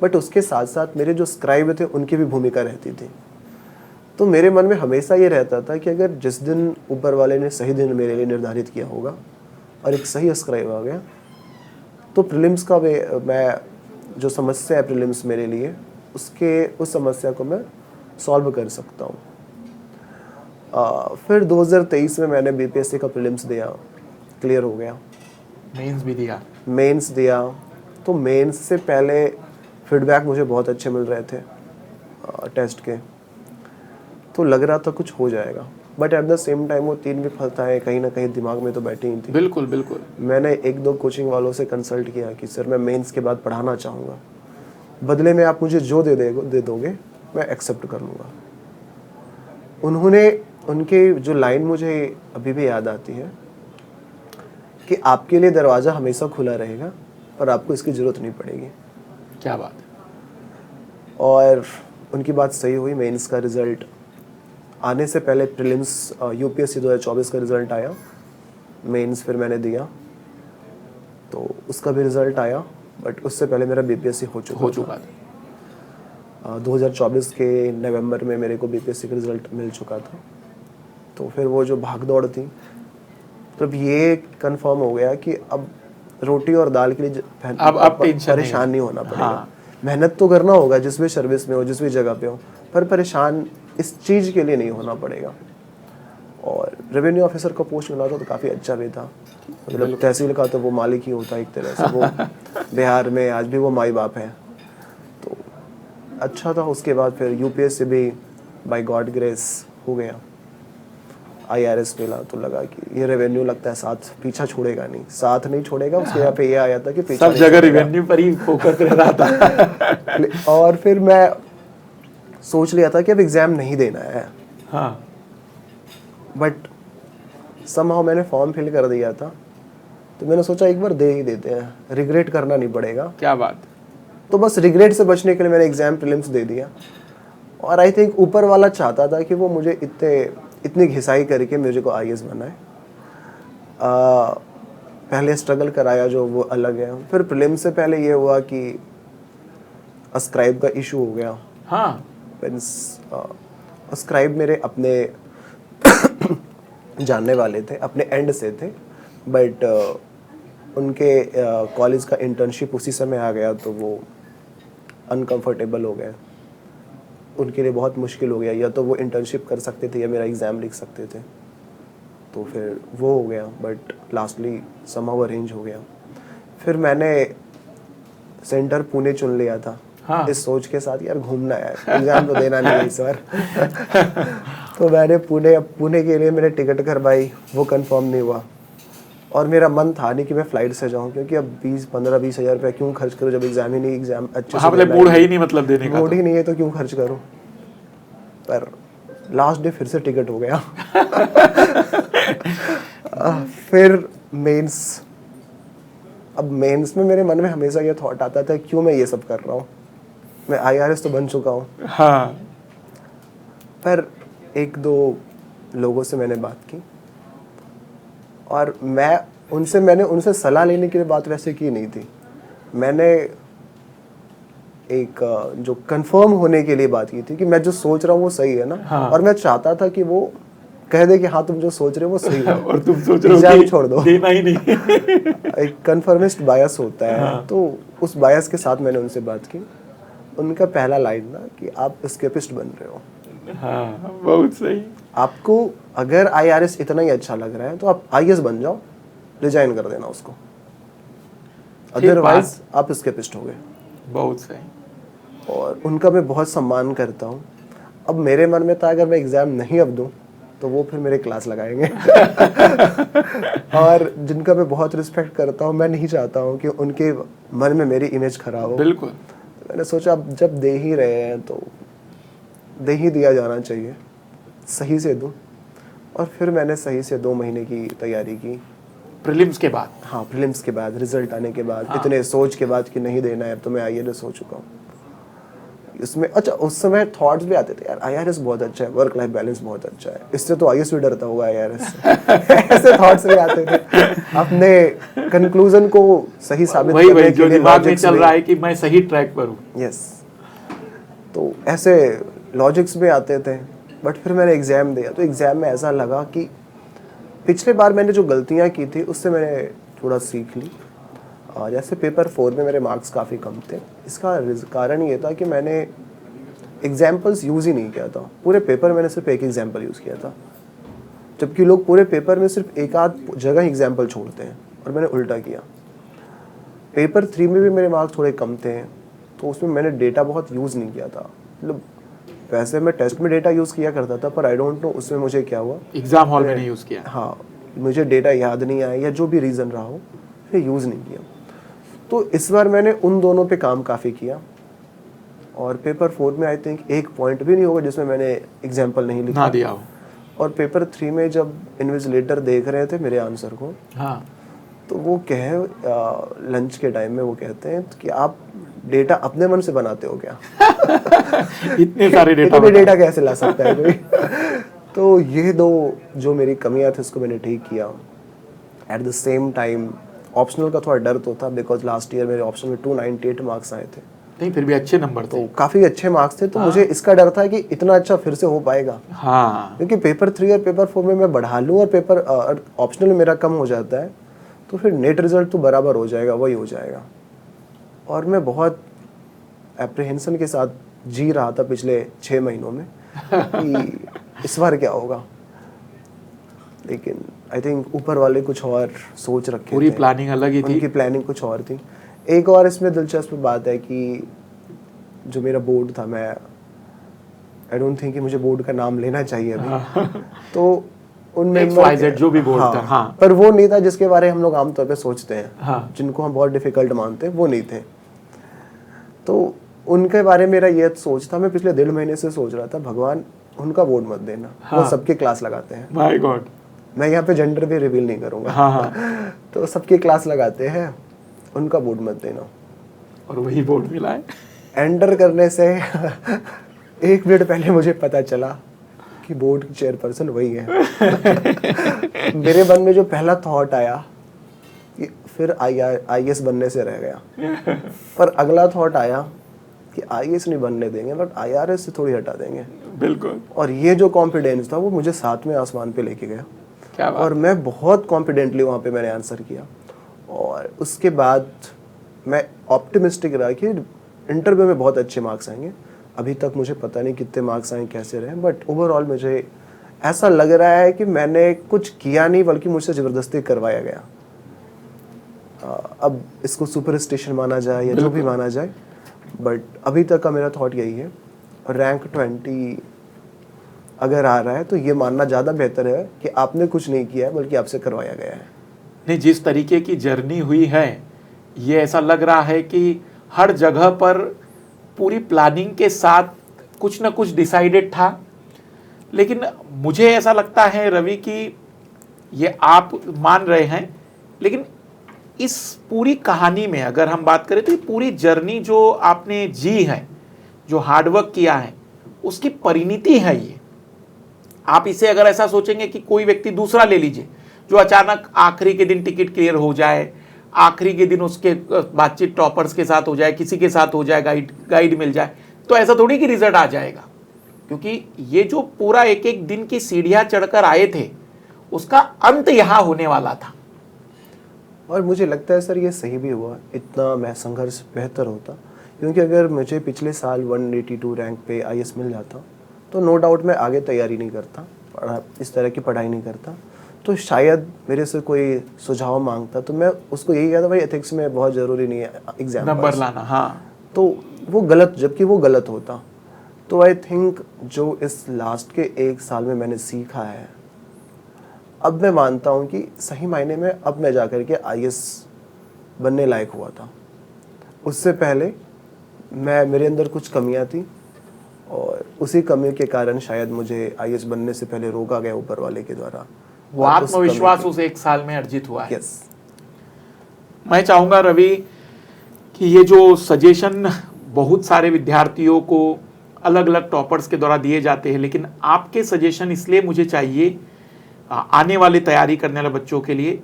बट उसके साथ साथ मेरे जो स्क्राइब थे उनकी भी भूमिका रहती थी। तो मेरे मन में हमेशा ये रहता था कि अगर जिस दिन ऊपर वाले ने सही दिन मेरे लिए निर्धारित किया होगा और एक सही स्क्राइब आ गया तो प्रीलिम्स का मैं जो समस्या है प्रीलिम्स मेरे लिए उस समस्या को मैं सॉल्व कर सकता हूँ। फिर 2023 में मैंने बीपीएससी का प्रीलिम्स दिया, क्लियर हो गया। मेंस भी दिया। मेंस दिया तो मेंस से पहले फीडबैक मुझे बहुत अच्छे मिल रहे थे टेस्ट के, तो लग रहा था कुछ हो जाएगा। But at the same time वो 3 विफलताएं कहीं ना कहीं दिमाग में तो बैठी ही थी। बिल्कुल बिल्कुल। मैंने 1-2 कोचिंग वालों से कंसल्ट किया कि सर मैं मेंस के बाद पढ़ाना चाहूँगा, बदले में आप मुझे जो दे दोगे मैं एक्सेप्ट कर लूँगा। उन्होंने उनके जो लाइन मुझे अभी भी याद आती है कि आपके लिए दरवाज़ा हमेशा खुला रहेगा पर आपको इसकी ज़रूरत नहीं पड़ेगी। क्या बात है। और उनकी बात सही हुई। मेंस का रिज़ल्ट आने से पहले प्रीलिम्स यूपीएससी 2024 का रिज़ल्ट आया, मेंस फिर मैंने दिया तो उसका भी रिज़ल्ट आया, बट उससे पहले मेरा बीपीएससी हो चुका था। 2024 के नवंबर में मेरे को बीपीएससी का रिज़ल्ट मिल चुका था। तो फिर वो जो भाग दौड़ थी, तब ये कंफर्म हो गया कि अब रोटी और दाल के लिए अब परेशान नहीं होना पड़ेगा। हाँ। मेहनत तो करना होगा जिस भी सर्विस में हो, जिस भी जगह पे हो, पर परेशान इस चीज़ के लिए नहीं होना पड़ेगा। और रेवेन्यू ऑफिसर का पोस्ट मिला था तो काफ़ी अच्छा भी था। मतलब तहसील का तो वो मालिक ही होता है एक तरह से, वो बिहार में आज भी वो माई बाप है, तो अच्छा था। उसके बाद फिर यूपीएससी भी बाय गॉड ग्रेस हो गया, आईआरएस मिला तो लगा कि ये रेवेन्यू लगता है साथ पीछा छोड़ेगा नहीं, साथ नहीं छोड़ेगा। उसके यहाँ पे ये आया था कि पीछा सब जगह रेवेन्यू पर ही फोकस रह रहा था। और फिर मैं सोच लिया था कि अब एग्जाम नहीं देना है। हाँ। बट समहाउ मैंने फॉर्म फिल कर दिया था तो मैंने सोचा एक बार दे ही देते हैं, रिग्रेट करना नहीं पड़ेगा। क्या बात। तो बस रिग्रेट से बचने के लिए मैंने एग्जाम प्रीलिम्स दे दिया। और आई थिंक ऊपर वाला चाहता था कि वो मुझे इतनी घिसाई करके मुझे को आईएएस बनाए। पहले स्ट्रगल कराया जो वो अलग है। फिर प्रीलिम्स से पहले ये हुआ कि अस्क्राइब का इशू हो गया। हाँ। अस्क्राइब मेरे अपने जानने वाले थे, अपने एंड से थे, बट उनके कॉलेज का इंटर्नशिप उसी समय आ गया तो वो अनकंफर्टेबल हो गए। उनके लिए बहुत मुश्किल हो गया, या तो वो इंटर्नशिप कर सकते थे या मेरा एग्ज़ाम लिख सकते थे, तो फिर वो हो गया। बट लास्टली समहाउ अरेंज हो गया। फिर मैंने सेंटर पुणे चुन लिया था। हाँ। इस सोच के साथ यार घूमना है, एग्जाम तो देना नहीं है इस बार। तो मैंने पुणे के लिए मैंने टिकट करवाई, वो कंफर्म नहीं हुआ। और मेरा मन था नहीं कि मैं फ्लाइट से जाऊं, क्योंकि अब 15-20 हज़ार रुपया क्यों खर्च करूं जब एग्जाम ही नहीं, एग्जाम अच्छे से मूड है ही नहीं, मतलब देने का मूड ही नहीं है तो क्यों खर्च करूं। पर लास्ट डे फिर से टिकट हो गया। फिर मेंस। अब मेंस में मेरे मन में हमेशा ये थॉट आता था क्यों मैं ये सब कर रहा हूँ, मैं आईआरएस तो बन चुका हूँ। हाँ। पर 1-2 लोगों से मैंने बात की और मैंने उनसे सलाह लेने के लिए बात वैसे की नहीं थी। मैंने एक जो कंफर्म होने के लिए बात की थी कि मैं जो सोच रहा हूँ वो सही है ना। हाँ। और मैं चाहता था कि वो कह दे कि हाँ तुम जो सोच रहे हो वो सही है और तुम सोच रहे हो कि छोड़ दो, देना ही नहीं। एक कन्फर्मिस्ट बायस होता है। हाँ। तो उस बायस के साथ मैंने उनसे बात की। उनका पहला लाइन था कि आप एस्केपिस्ट बन रहे हो। हाँ, बहुत सही। आपको अगर आईआरएस इतना ही अच्छा लग रहा है तो आप आईएएस बन जाओ, रिजाइन कर देना उसको, अदरवाइज आप एस्केपिस्ट हो गए। बहुत सही। और उनका मैं बहुत सम्मान करता हूँ। अब मेरे मन में था अगर मैं एग्जाम नहीं अब दूँ तो वो फिर मेरे क्लास लगाएंगे। और जिनका मैं बहुत रिस्पेक्ट करता हूँ, मैं नहीं चाहता हूँ कि उनके मन में मेरी इमेज खराब हो। बिल्कुल। मैंने सोचा अब जब दे ही रहे हैं तो दे ही दिया जाना चाहिए, सही से दूँ। और फिर मैंने सही से 2 महीने की तैयारी की। प्रीलिम्स के बाद? हाँ, प्रीलिम्स के बाद, रिजल्ट आने के बाद, इतने सोच के बाद कि नहीं देना है, अब तो मैं IAS हो चुका हूँ। इसमें अच्छा उस समय थॉट्स भी आते थे यार, IRS बहुत अच्छा है, वर्क लाइफ बैलेंस बहुत अच्छा है, इससे तो IAS भी डरता होगा IRS से। ऐसे थॉट्स भी आते थे अपने कंक्लूजन को सही साबित करने के जो लिए। दिमाग में चल रहा है कि मैं सही ट्रैक पर हूँ। यस, तो ऐसे लॉजिक्स भी आते थे। बट फिर मैंने एग्जाम दिया, तो एग्जाम में ऐसा लगा कि पिछले बार मैंने जो गलतियाँ की थी उससे मैंने थोड़ा सीख ली। जैसे पेपर 4 में मेरे मार्क्स काफ़ी कम थे। इसका कारण ये था कि मैंने एग्जाम्पल्स यूज़ ही नहीं किया था। पूरे पेपर मैंने सिर्फ एक एग्जाम्पल यूज़ किया था, जबकि लोग पूरे पेपर में सिर्फ एक आध जगह एग्जाम्पल छोड़ते हैं, और मैंने उल्टा किया। पेपर 3 में भी मेरे मार्क्स थोड़े कम थे, तो उसमें मैंने डेटा बहुत यूज़ नहीं किया था। मतलब वैसे मैं टेस्ट में डेटा यूज़ किया करता था, पर आई डोंट नो उसमें मुझे क्या हुआ, एग्जाम हॉल में नहीं यूज़ किया। हाँ, मुझे डेटा याद नहीं आया या जो भी रीज़न रहा हो, फिर यूज़ नहीं किया। तो इस बार मैंने उन दोनों पे काम काफ़ी किया। और पेपर 4 में आई थिंक एक पॉइंट भी नहीं होगा जिसमें मैंने एग्जाम्पल नहीं लिखा ना दिया हो। और पेपर 3 में जब इन्विजिलेटर देख रहे थे मेरे आंसर को, हाँ, तो वो लंच के टाइम में वो कहते हैं कि आप डेटा अपने मन से बनाते हो क्या? इतने सारे डेटा इतने डेटा कैसे ला सकता है कोई? तो ये 2 जो मेरी कमियां थी उसको मैंने ठीक किया। At the same time optional का थोड़ा डर तो था, बिकॉज लास्ट ईयर मेरे ऑप्शनल में 298 मार्क्स आए थे। नहीं, फिर भी अच्छे नंबर थे। तो काफ़ी अच्छे मार्क्स थे, तो मुझे इसका डर था कि इतना अच्छा फिर से हो पाएगा। हाँ, क्योंकि पेपर 3 और पेपर 4 में मैं बढ़ा लूँ और पेपर ऑप्शनल में मेरा कम हो जाता है, तो फिर नेट रिजल्ट तो बराबर हो जाएगा, वही हो जाएगा। और मैं बहुत एप्रीहेंशन के साथ जी रहा था पिछले 6 महीनों में कि इस बार क्या होगा। लेकिन आई थिंक ऊपर वाले कुछ और सोच रखे थे, पूरी प्लानिंग अलग ही थी। उनकी प्लानिंग कुछ और थी। एक और इसमें दिलचस्प बात है कि जो मेरा बोर्ड था, मैं आई डोंट थिंक कि मुझे बोर्ड का नाम लेना चाहिए अभी। तो उनमें XYZ जो भी बोर्ड था, हाँ, पर वो नहीं था जिसके बारे हम लोग आमतौर पे सोचते हैं, हाँ, जिनको हम बहुत डिफिकल्ट मानते हैं, वो नहीं थे। तो उनके बारे में मेरा ये सोच था, मैं पिछले 1.5 महीने से सोच रहा था, भगवान उनका बोर्ड मत देना। हाँ, वो सबके क्लास लगाते हैं। माय गॉड, मैं यहाँ पे जेंडर भी रिवील नहीं करूंगा। हाँ, हाँ। तो सबके क्लास लगाते हैं, उनका बोर्ड मत देना। और वही बोर्ड मिला है। एंटर करने से 1 मिनट पहले मुझे पता चला कि बोर्ड की चेयरपर्सन वही है। मेरे मन में जो पहला थॉट आया कि फिर IAS बनने से रह गया। पर अगला थॉट आया कि IAS नहीं बनने देंगे, बट IRS से थोड़ी हटा देंगे। बिल्कुल। और ये जो कॉन्फिडेंस था वो मुझे 7वें आसमान पे लेके गया। क्या बात। और मैं बहुत कॉन्फिडेंटली वहाँ पे मैंने आंसर किया। और उसके बाद मैं ऑप्टिमिस्टिक रहा कि इंटरव्यू में बहुत अच्छे मार्क्स आएंगे। अभी तक मुझे पता नहीं कितने मार्क्स आए, कैसे रहे, बट ओवरऑल मुझे ऐसा लग रहा है कि मैंने कुछ किया नहीं, बल्कि मुझसे ज़बरदस्ती करवाया गया। अब इसको सुपरस्टिशन माना जाए या जो भी माना जाए, बट अभी तक का मेरा थॉट यही है। रैंक 20 अगर आ रहा है तो ये मानना ज़्यादा बेहतर है कि आपने कुछ नहीं किया है, बल्कि आपसे करवाया गया है। नहीं, जिस तरीके की जर्नी हुई है, ये ऐसा लग रहा है कि हर जगह पर पूरी प्लानिंग के साथ कुछ ना कुछ डिसाइडेड था। लेकिन मुझे ऐसा लगता है रवि कि ये आप मान रहे हैं, लेकिन इस पूरी कहानी में अगर हम बात करें तो ये पूरी जर्नी जो आपने जी है, जो हार्डवर्क किया है, उसकी परिणति है ये। आप इसे अगर ऐसा सोचेंगे कि कोई व्यक्ति दूसरा ले लीजिए जो अचानक आखिरी के दिन टिकट क्लियर हो जाए, आखिरी के दिन उसके बातचीत टॉपर्स के साथ हो जाए, किसी के साथ हो जाए, गाइड मिल जाए, तो ऐसा थोड़ी कि रिजल्ट आ जाएगा। क्योंकि ये जो पूरा एक एक दिन की सीढ़ियां चढ़कर आए थे, उसका अंत यहाँ होने वाला था। और मुझे लगता है सर ये सही भी हुआ, इतना मैं संघर्ष बेहतर होता। क्योंकि अगर मुझे पिछले साल 182 रैंक पे IAS मिल जाता तो नो डाउट मैं आगे तैयारी नहीं करता, इस तरह की पढ़ाई नहीं करता। तो शायद मेरे से कोई सुझाव मांगता तो मैं उसको यही कहता, भाई एथिक्स में बहुत ज़रूरी नहीं है एग्जाम नंबर लाना। हाँ, तो वो गलत, जबकि वो गलत होता। तो आई थिंक जो इस लास्ट के 1 साल में मैंने सीखा है, अब मैं मानता हूँ कि सही मायने में अब मैं जाकर के IAS बनने लायक हुआ था। उससे पहले मेरे अंदर कुछ कमियां थी और उसी कमियों के कारण शायद मुझे IAS बनने से पहले रोका गया ऊपर वाले के द्वारा। वो आत्मविश्वास उस 1 साल में अर्जित हुआ है। यस। मैं चाहूंगा रवि कि ये जो सजेशन बहुत सारे विद्यार्थियों को अलग अलग टॉपर्स के द्वारा दिए जाते हैं, लेकिन आपके सजेशन इसलिए मुझे चाहिए आने वाले तैयारी करने वाले बच्चों के लिए,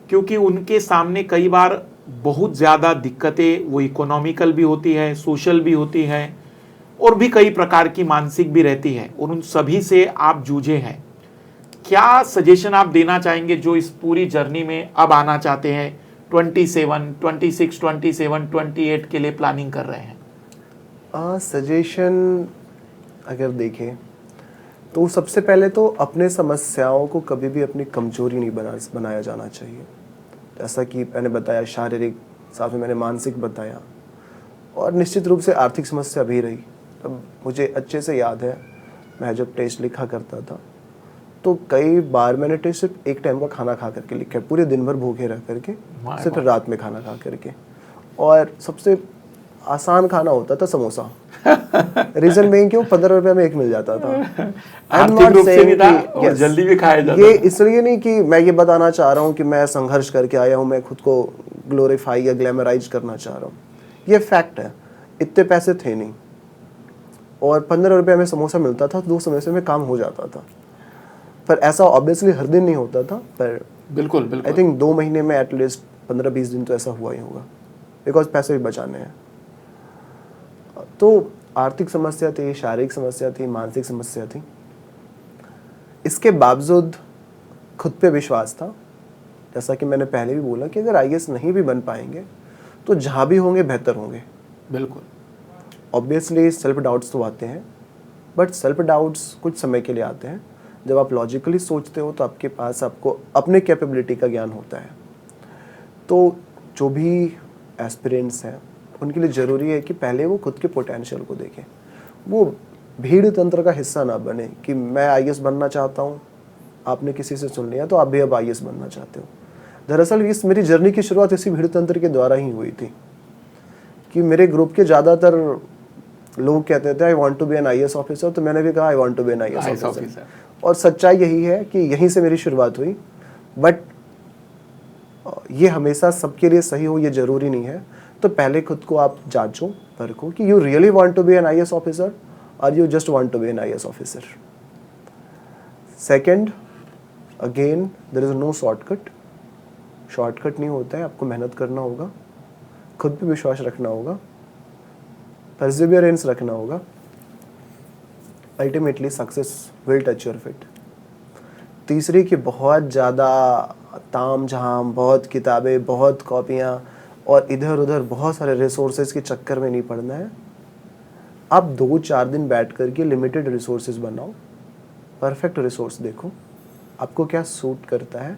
क्योंकि उनके सामने कई बार बहुत ज़्यादा दिक्कतें, वो इकोनॉमिकल भी होती है, सोशल भी होती है और भी कई प्रकार की मानसिक भी रहती है, और उन सभी से आप जूझे हैं। क्या सजेशन आप देना चाहेंगे जो इस पूरी जर्नी में अब आना चाहते हैं, 27, 26, 27, 28 के लिए प्लानिंग कर रहे हैं? सजेशन अगर देखें तो सबसे पहले तो अपने समस्याओं को कभी भी अपनी कमजोरी नहीं बनाया जाना चाहिए। जैसा कि मैंने बताया, शारीरिक, साथ में मैंने मानसिक बताया, और निश्चित रूप से आर्थिक समस्या भी रही। अब मुझे अच्छे से याद है, मैं जब टेस्ट लिखा करता था तो कई बार मैंने टेस्ट सिर्फ एक टाइम का खाना खा करके लिखा है, पूरे दिन भर भूखे रह करके, सिर्फ रात में खाना खा करके। और सबसे आसान खाना होता था समोसा। रीजन में क्यों, 15 रुपए में एक मिल जाता था। आर्थिक रूप से भी था और जल्दी भी खाया जाता ये इसलिए नहीं कि मैं ये बताना चाह रहा हूँ कि मैं संघर्ष करके आया हूँ, मैं खुद को ग्लोरीफाई या ग्लैमराइज करना चाह रहा हूँ। ये फैक्ट है, इतने पैसे थे नहीं और 15 रुपए में समोसा मिलता था, 2 समोसे में काम हो जाता था। पर ऐसा ऑब्वियसली हर दिन नहीं होता था, पर बिल्कुल आई थिंक 2 महीने में एटलीस्ट 15-20 दिन तो ऐसा हुआ ही होगा, बिकॉज पैसे भी बचाने हैं। तो आर्थिक समस्या थी, शारीरिक समस्या थी, मानसिक समस्या थी। इसके बावजूद खुद पे विश्वास था। जैसा कि मैंने पहले भी बोला कि अगर IAS नहीं भी बन पाएंगे तो जहाँ भी होंगे बेहतर होंगे। बिल्कुल। ऑब्वियसली सेल्फ डाउट्स तो आते हैं, बट सेल्फ डाउट्स कुछ समय के लिए आते हैं। जब आप लॉजिकली सोचते हो तो आपके पास आपको अपने कैपेबिलिटी का ज्ञान होता है। तो जो भी एस्पिरेंट्स हैं उनके लिए ज़रूरी है कि पहले वो खुद के पोटेंशियल को देखें। वो भीड़ तंत्र का हिस्सा ना बने कि मैं IAS बनना चाहता हूँ, आपने किसी से सुन लिया तो आप भी अब IAS बनना चाहते हो। दरअसल इस मेरी जर्नी की शुरुआत इसी भीड़ तंत्र के द्वारा ही हुई थी कि मेरे ग्रुप के ज़्यादातर लोग कहते थे I want to be an IAS officer, तो मैंने भी कहा I want to be an IAS officer. और सच्चाई यही है कि यहीं से मेरी शुरुआत हुई। बट ये हमेशा सबके लिए सही हो ये ज़रूरी नहीं है। तो पहले खुद को आप जांचो, परखो कि you really want to be an IAS officer और you just want to be an IAS officer. Second, again there is no shortcut. Shortcut नहीं होता है, आपको मेहनत करना होगा, खुद पे विश्वास रखना होगा, परसिवियरेंस रखना होगा। Ultimately success will touch your feet. तीसरी कि बहुत ज़्यादा ताम झाम, बहुत किताबें, बहुत कॉपियाँ और इधर उधर बहुत सारे रिसोर्सेज के चक्कर में नहीं पड़ना है। आप 2-4 दिन बैठ करके लिमिटेड रिसोर्सेज बनाओ, परफेक्ट रिसोर्स देखो आपको क्या सूट करता है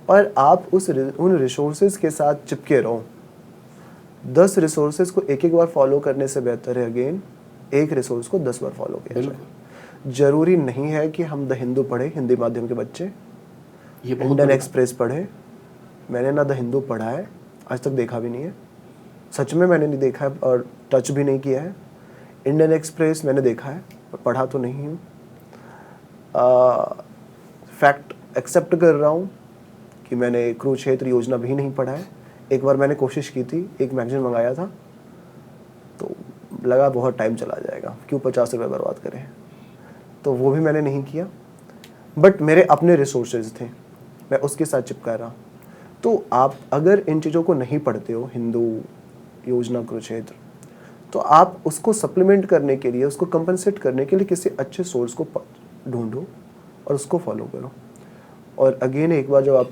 और आप उन रिसोर्सेज के साथ चिपके रहो। 10 रिसोर्सेज को एक बार फॉलो करने से बेहतर है अगेन एक रिसोर्स को 10 बार फॉलो किया जाए। जरूरी नहीं है कि हम द हिंदू पढ़े, हिंदी माध्यम के बच्चे, इंडियन एक्सप्रेस पढ़े। मैंने ना द हिंदू पढ़ा है, आज तक देखा भी नहीं है, सच में मैंने नहीं देखा है और टच भी नहीं किया है। इंडियन एक्सप्रेस मैंने देखा है पर पढ़ा तो नहीं हूँ। फैक्ट एक्सेप्ट कर रहा हूँ कि मैंने कुरुक्षेत्र योजना भी नहीं पढ़ा है। एक बार मैंने कोशिश की थी, एक मैगजीन मंगाया था तो लगा बहुत टाइम चला जाएगा, क्यों 50 रुपये बर्बाद करें, तो वो भी मैंने नहीं किया। बट मेरे अपने रिसोर्सेज थे, मैं उसके साथ चिपका रहा। तो आप अगर इन चीज़ों को नहीं पढ़ते हो, हिंदू योजना, कुरुक्षेत्र, तो आप उसको सप्लीमेंट करने के लिए, उसको कंपनसेट करने के लिए किसी अच्छे सोर्स को ढूंढो और उसको फॉलो करो। और अगेन एक बार जब आप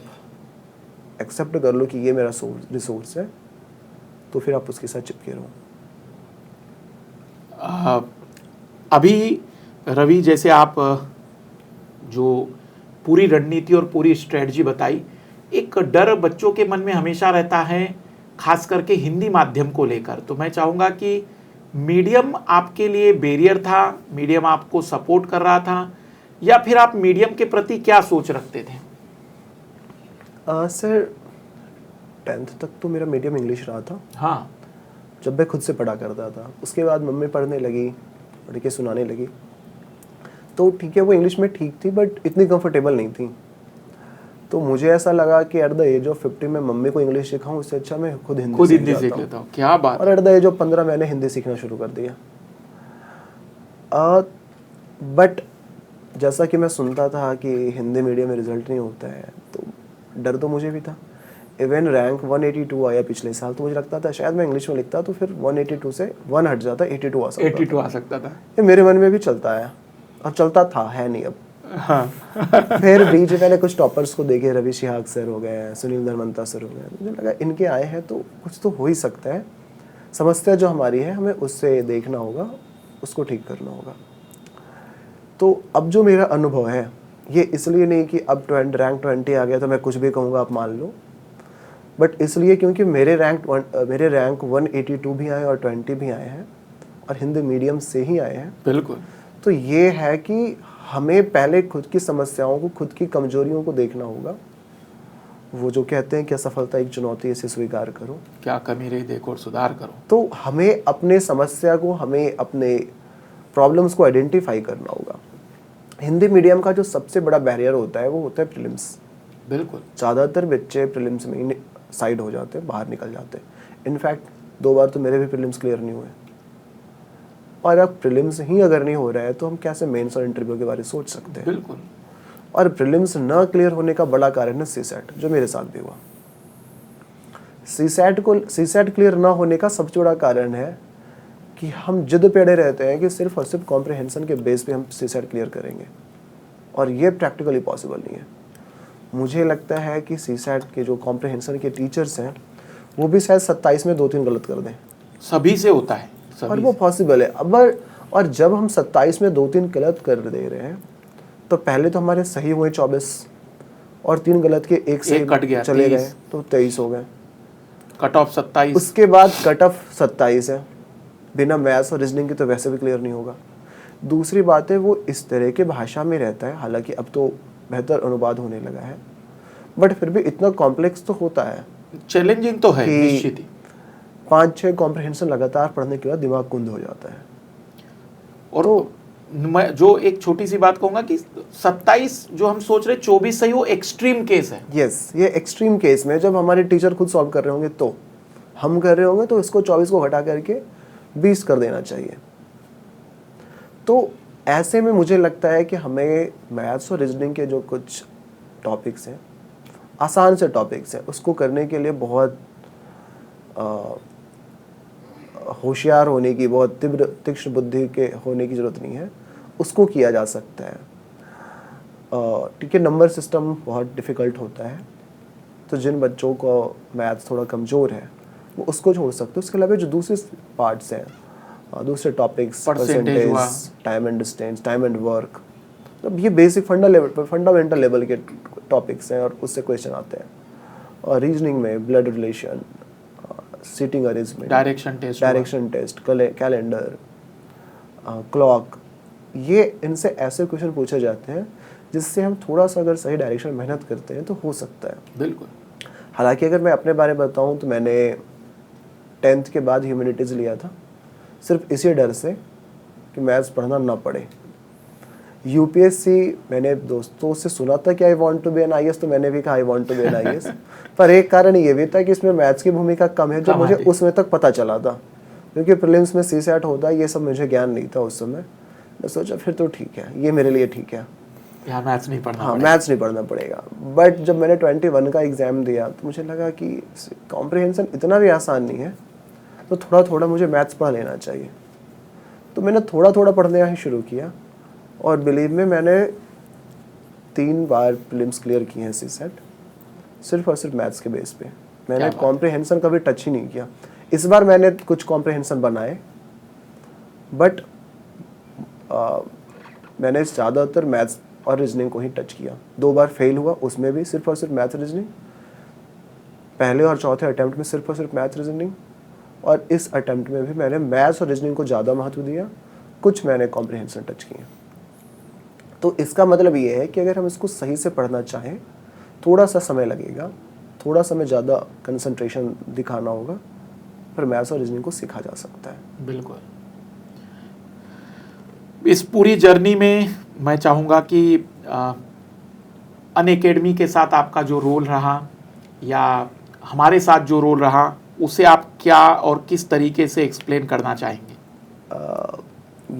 एक्सेप्ट कर लो कि ये मेरा रिसोर्स है, तो फिर आप उसके साथ चिपके रहो। अभी रवि, जैसे आप जो पूरी रणनीति और पूरी स्ट्रेटजी बताई, एक डर बच्चों के मन में हमेशा रहता है, खास करके हिंदी माध्यम को लेकर। तो मैं चाहूँगा कि मीडियम आपके लिए बैरियर था, मीडियम आपको सपोर्ट कर रहा था, या फिर आप मीडियम के प्रति क्या सोच रखते थे? सर 10th तक तो मेरा मीडियम इंग्लिश रहा था। हाँ, जब मैं खुद से पढ़ा करता था, उसके बाद मम्मी पढ़ने लगी, पढ़ के सुनाने लगी, तो ठीक है वो इंग्लिश में ठीक थी बट इतनी कंफर्टेबल नहीं थी। तो मुझे ऐसा लगा कि एट द एज ऑफ 50 में मम्मी को इंग्लिश सिखाऊं, उससे अच्छा मैं खुद हिंदी सीख लेता हूँ। क्या बात। और एट द एज ऑफ 15 मैंने हिंदी सीखना शुरू कर दिया। बट जैसा कि मैं सुनता था कि हिंदी मीडियम में रिजल्ट नहीं होता है, तो डर तो मुझे भी था। इवन रैंक 182 आया पिछले साल, तो मुझे लगता था शायद मैं इंग्लिश में लिखता तो फिर 182 से 1 हट जाता, 82 आ सकता था। ये मेरे मन में भी चलता है, अब चलता था, है नहीं अब। हाँ। फिर बीच में मैंने कुछ टॉपर्स को देखे, रवि शिहाग सर हो गए, सुनील धर्मंता सर हो गए, मुझे लगा इनके आए हैं तो कुछ तो हो ही सकता है। समस्या जो हमारी है हमें उससे देखना होगा, उसको ठीक करना होगा। तो अब जो मेरा अनुभव है ये इसलिए नहीं कि अब रैंक 20 आ गया तो मैं कुछ भी कहूँगा आप मान लो, बट इसलिए क्योंकि मेरे रैंक 182 भी आए और 20 भी आए हैं और हिंदी मीडियम से ही आए हैं। बिल्कुल। तो ये है कि हमें पहले खुद की समस्याओं को, खुद की कमजोरियों को देखना होगा। वो जो कहते हैं कि असफलता एक चुनौती है, इसे स्वीकार करो, क्या कमी रही देखो और सुधार करो। तो हमें अपने समस्या को, हमें अपने प्रॉब्लम्स को आइडेंटिफाई करना होगा। हिंदी मीडियम का जो सबसे बड़ा बैरियर होता है वो होता है प्रीलिम्स। बिल्कुल। ज़्यादातर बच्चे प्रीलिम्स में ही साइड हो जाते हैं, बाहर निकल जाते हैं। इनफैक्ट 2 बार तो मेरे भी प्रीलिम्स क्लियर नहीं हुए। और अब प्रीलिम्स ही अगर नहीं हो रहा है तो हम कैसे मेंस और इंटरव्यू के बारे में सोच सकते हैं? बिल्कुल। और प्रीलिम्स न क्लियर होने का बड़ा कारण है सीसैट, जो मेरे साथ भी हुआ। सीसैट क्लियर ना होने का सबसे बड़ा कारण है कि हम जिद पे अड़े रहते हैं कि सिर्फ और सिर्फ कॉम्प्रिहेंशन के बेस पे हम सीसैट क्लियर करेंगे, और ये प्रैक्टिकली पॉसिबल नहीं है। मुझे लगता है कि सीसैट के जो कॉम्प्रिहेंशन के टीचर्स हैं वो भी शायद 27 में 2-3 गलत कर दें। सभी से होता है, और वो पॉसिबल है। अब और जब हम 27 में 2-3 गलत कर दे रहे हैं तो पहले तो हमारे सही हुए 24 और 3 गलत के एक से कट गया, चले गए तो 23 हो गए। Cut off 27। उसके बाद कट ऑफ 27 है। बिना मैथ्स और रीजनिंग के तो वैसे भी क्लियर नहीं होगा। दूसरी बात है वो इस तरह के भाषा में रहता है, हालांकि अब तो बेहतर अनुवाद होने लगा है, बट फिर भी इतना कॉम्प्लेक्स तो होता है, चैलेंजिंग तो है निश्चित ही। 5-6 कॉम्प्रिहेंशन लगातार पढ़ने के बाद दिमाग कुंद हो जाता है। और तो मैं जो एक छोटी सी बात कहूंगा कि 27 जो हम सोच रहे 24 सही, वो एक्सट्रीम केस है। यस, ये एक्सट्रीम केस में जब हमारे टीचर खुद सॉल्व कर रहे होंगे, तो हम कर रहे होंगे तो इसको 24 को घटा करके 20 कर देना चाहिए। तो ऐसे में मुझे लगता है कि हमें मैथ्स और रीजनिंग के जो कुछ टॉपिक्स हैं, आसान से टॉपिक्स हैं, उसको करने के लिए बहुत होशियार होने की, बहुत तीक्ष्ण बुद्धि के होने की ज़रूरत नहीं है, उसको किया जा सकता है। ठीक है, नंबर सिस्टम बहुत डिफ़िकल्ट होता है, तो जिन बच्चों को मैथ्स थोड़ा कमज़ोर है वो उसको छोड़ सकते हो। उसके अलावा जो दूसरे पार्ट्स हैं, दूसरे topics, percentage, time and distance, time and work, तो ये बेसिक फंडामेंटल लेवल के टॉपिक्स हैं और उससे क्वेश्चन आते हैं। और रीजनिंग में blood relation, seating arrangement, direction test, calendar, clock, ये इनसे ऐसे क्वेश्चन पूछे जाते हैं जिससे हम थोड़ा सा अगर सही डायरेक्शन मेहनत करते हैं तो हो सकता है। बिल्कुल। हालांकि अगर मैं अपने बारे में बताऊं तो मैंने 10th के बाद ह्यूमैनिटीज़ लिया था, सिर्फ इसी डर से कि मैथ्स पढ़ना ना पड़े। यूपीएससी मैंने दोस्तों से सुना था कि I want to be an IAS, तो मैंने भी कहा I want to be an IAS, पर एक कारण ये भी था कि इसमें मैथ्स की भूमिका कम है, जो मुझे उसमें तक पता चला था, क्योंकि प्रीलिम्स में सीसैट होता है, ये सब मुझे ज्ञान नहीं था उस समय। मैं सोचा फिर तो ठीक है, ये मेरे लिए ठीक है, यहाँ मैथ्स नहीं पढ़ना, हाँ मैथ्स नहीं पढ़ना पड़ेगा। बट जब मैंने 21 का एग्ज़ाम दिया तो मुझे लगा कि कॉम्प्रिहेंशन इतना भी आसान नहीं है, तो थोड़ा थोड़ा मुझे मैथ्स पढ़ लेना चाहिए। तो मैंने थोड़ा थोड़ा पढ़ना ही शुरू किया, और बिलीव में मैंने 3 बार प्रीलिम्स क्लियर किए हैं सीसैट, सिर्फ और सिर्फ मैथ्स के बेस पे। मैंने कॉम्प्रिहेंशन कभी टच ही नहीं किया। इस बार मैंने कुछ कॉम्प्रिहेंशन बनाए, बट मैंने ज़्यादातर मैथ्स और रीजनिंग को ही टच किया। 2 बार फेल हुआ, उसमें भी सिर्फ और सिर्फ मैथ्स रीजनिंग। पहले और चौथे अटेम्प्ट में सिर्फ और सिर्फ मैथ्स रीजनिंग, और इस अटेम्प्ट में भी मैंने मैथ्स और रीजनिंग को ज़्यादा महत्व दिया, कुछ मैंने कॉम्प्रिहेंशन टच किए। तो इसका मतलब ये है कि अगर हम इसको सही से पढ़ना चाहें, थोड़ा सा समय लगेगा, थोड़ा समय ज़्यादा कंसंट्रेशन दिखाना होगा, पर मैथ्स और रीजनिंग को सीखा जा सकता है। बिल्कुल। इस पूरी जर्नी में मैं चाहूँगा कि अनअकैडमी के साथ आपका जो रोल रहा या हमारे साथ जो रोल रहा, उसे आप क्या और किस तरीके से एक्सप्लेन करना चाहेंगे?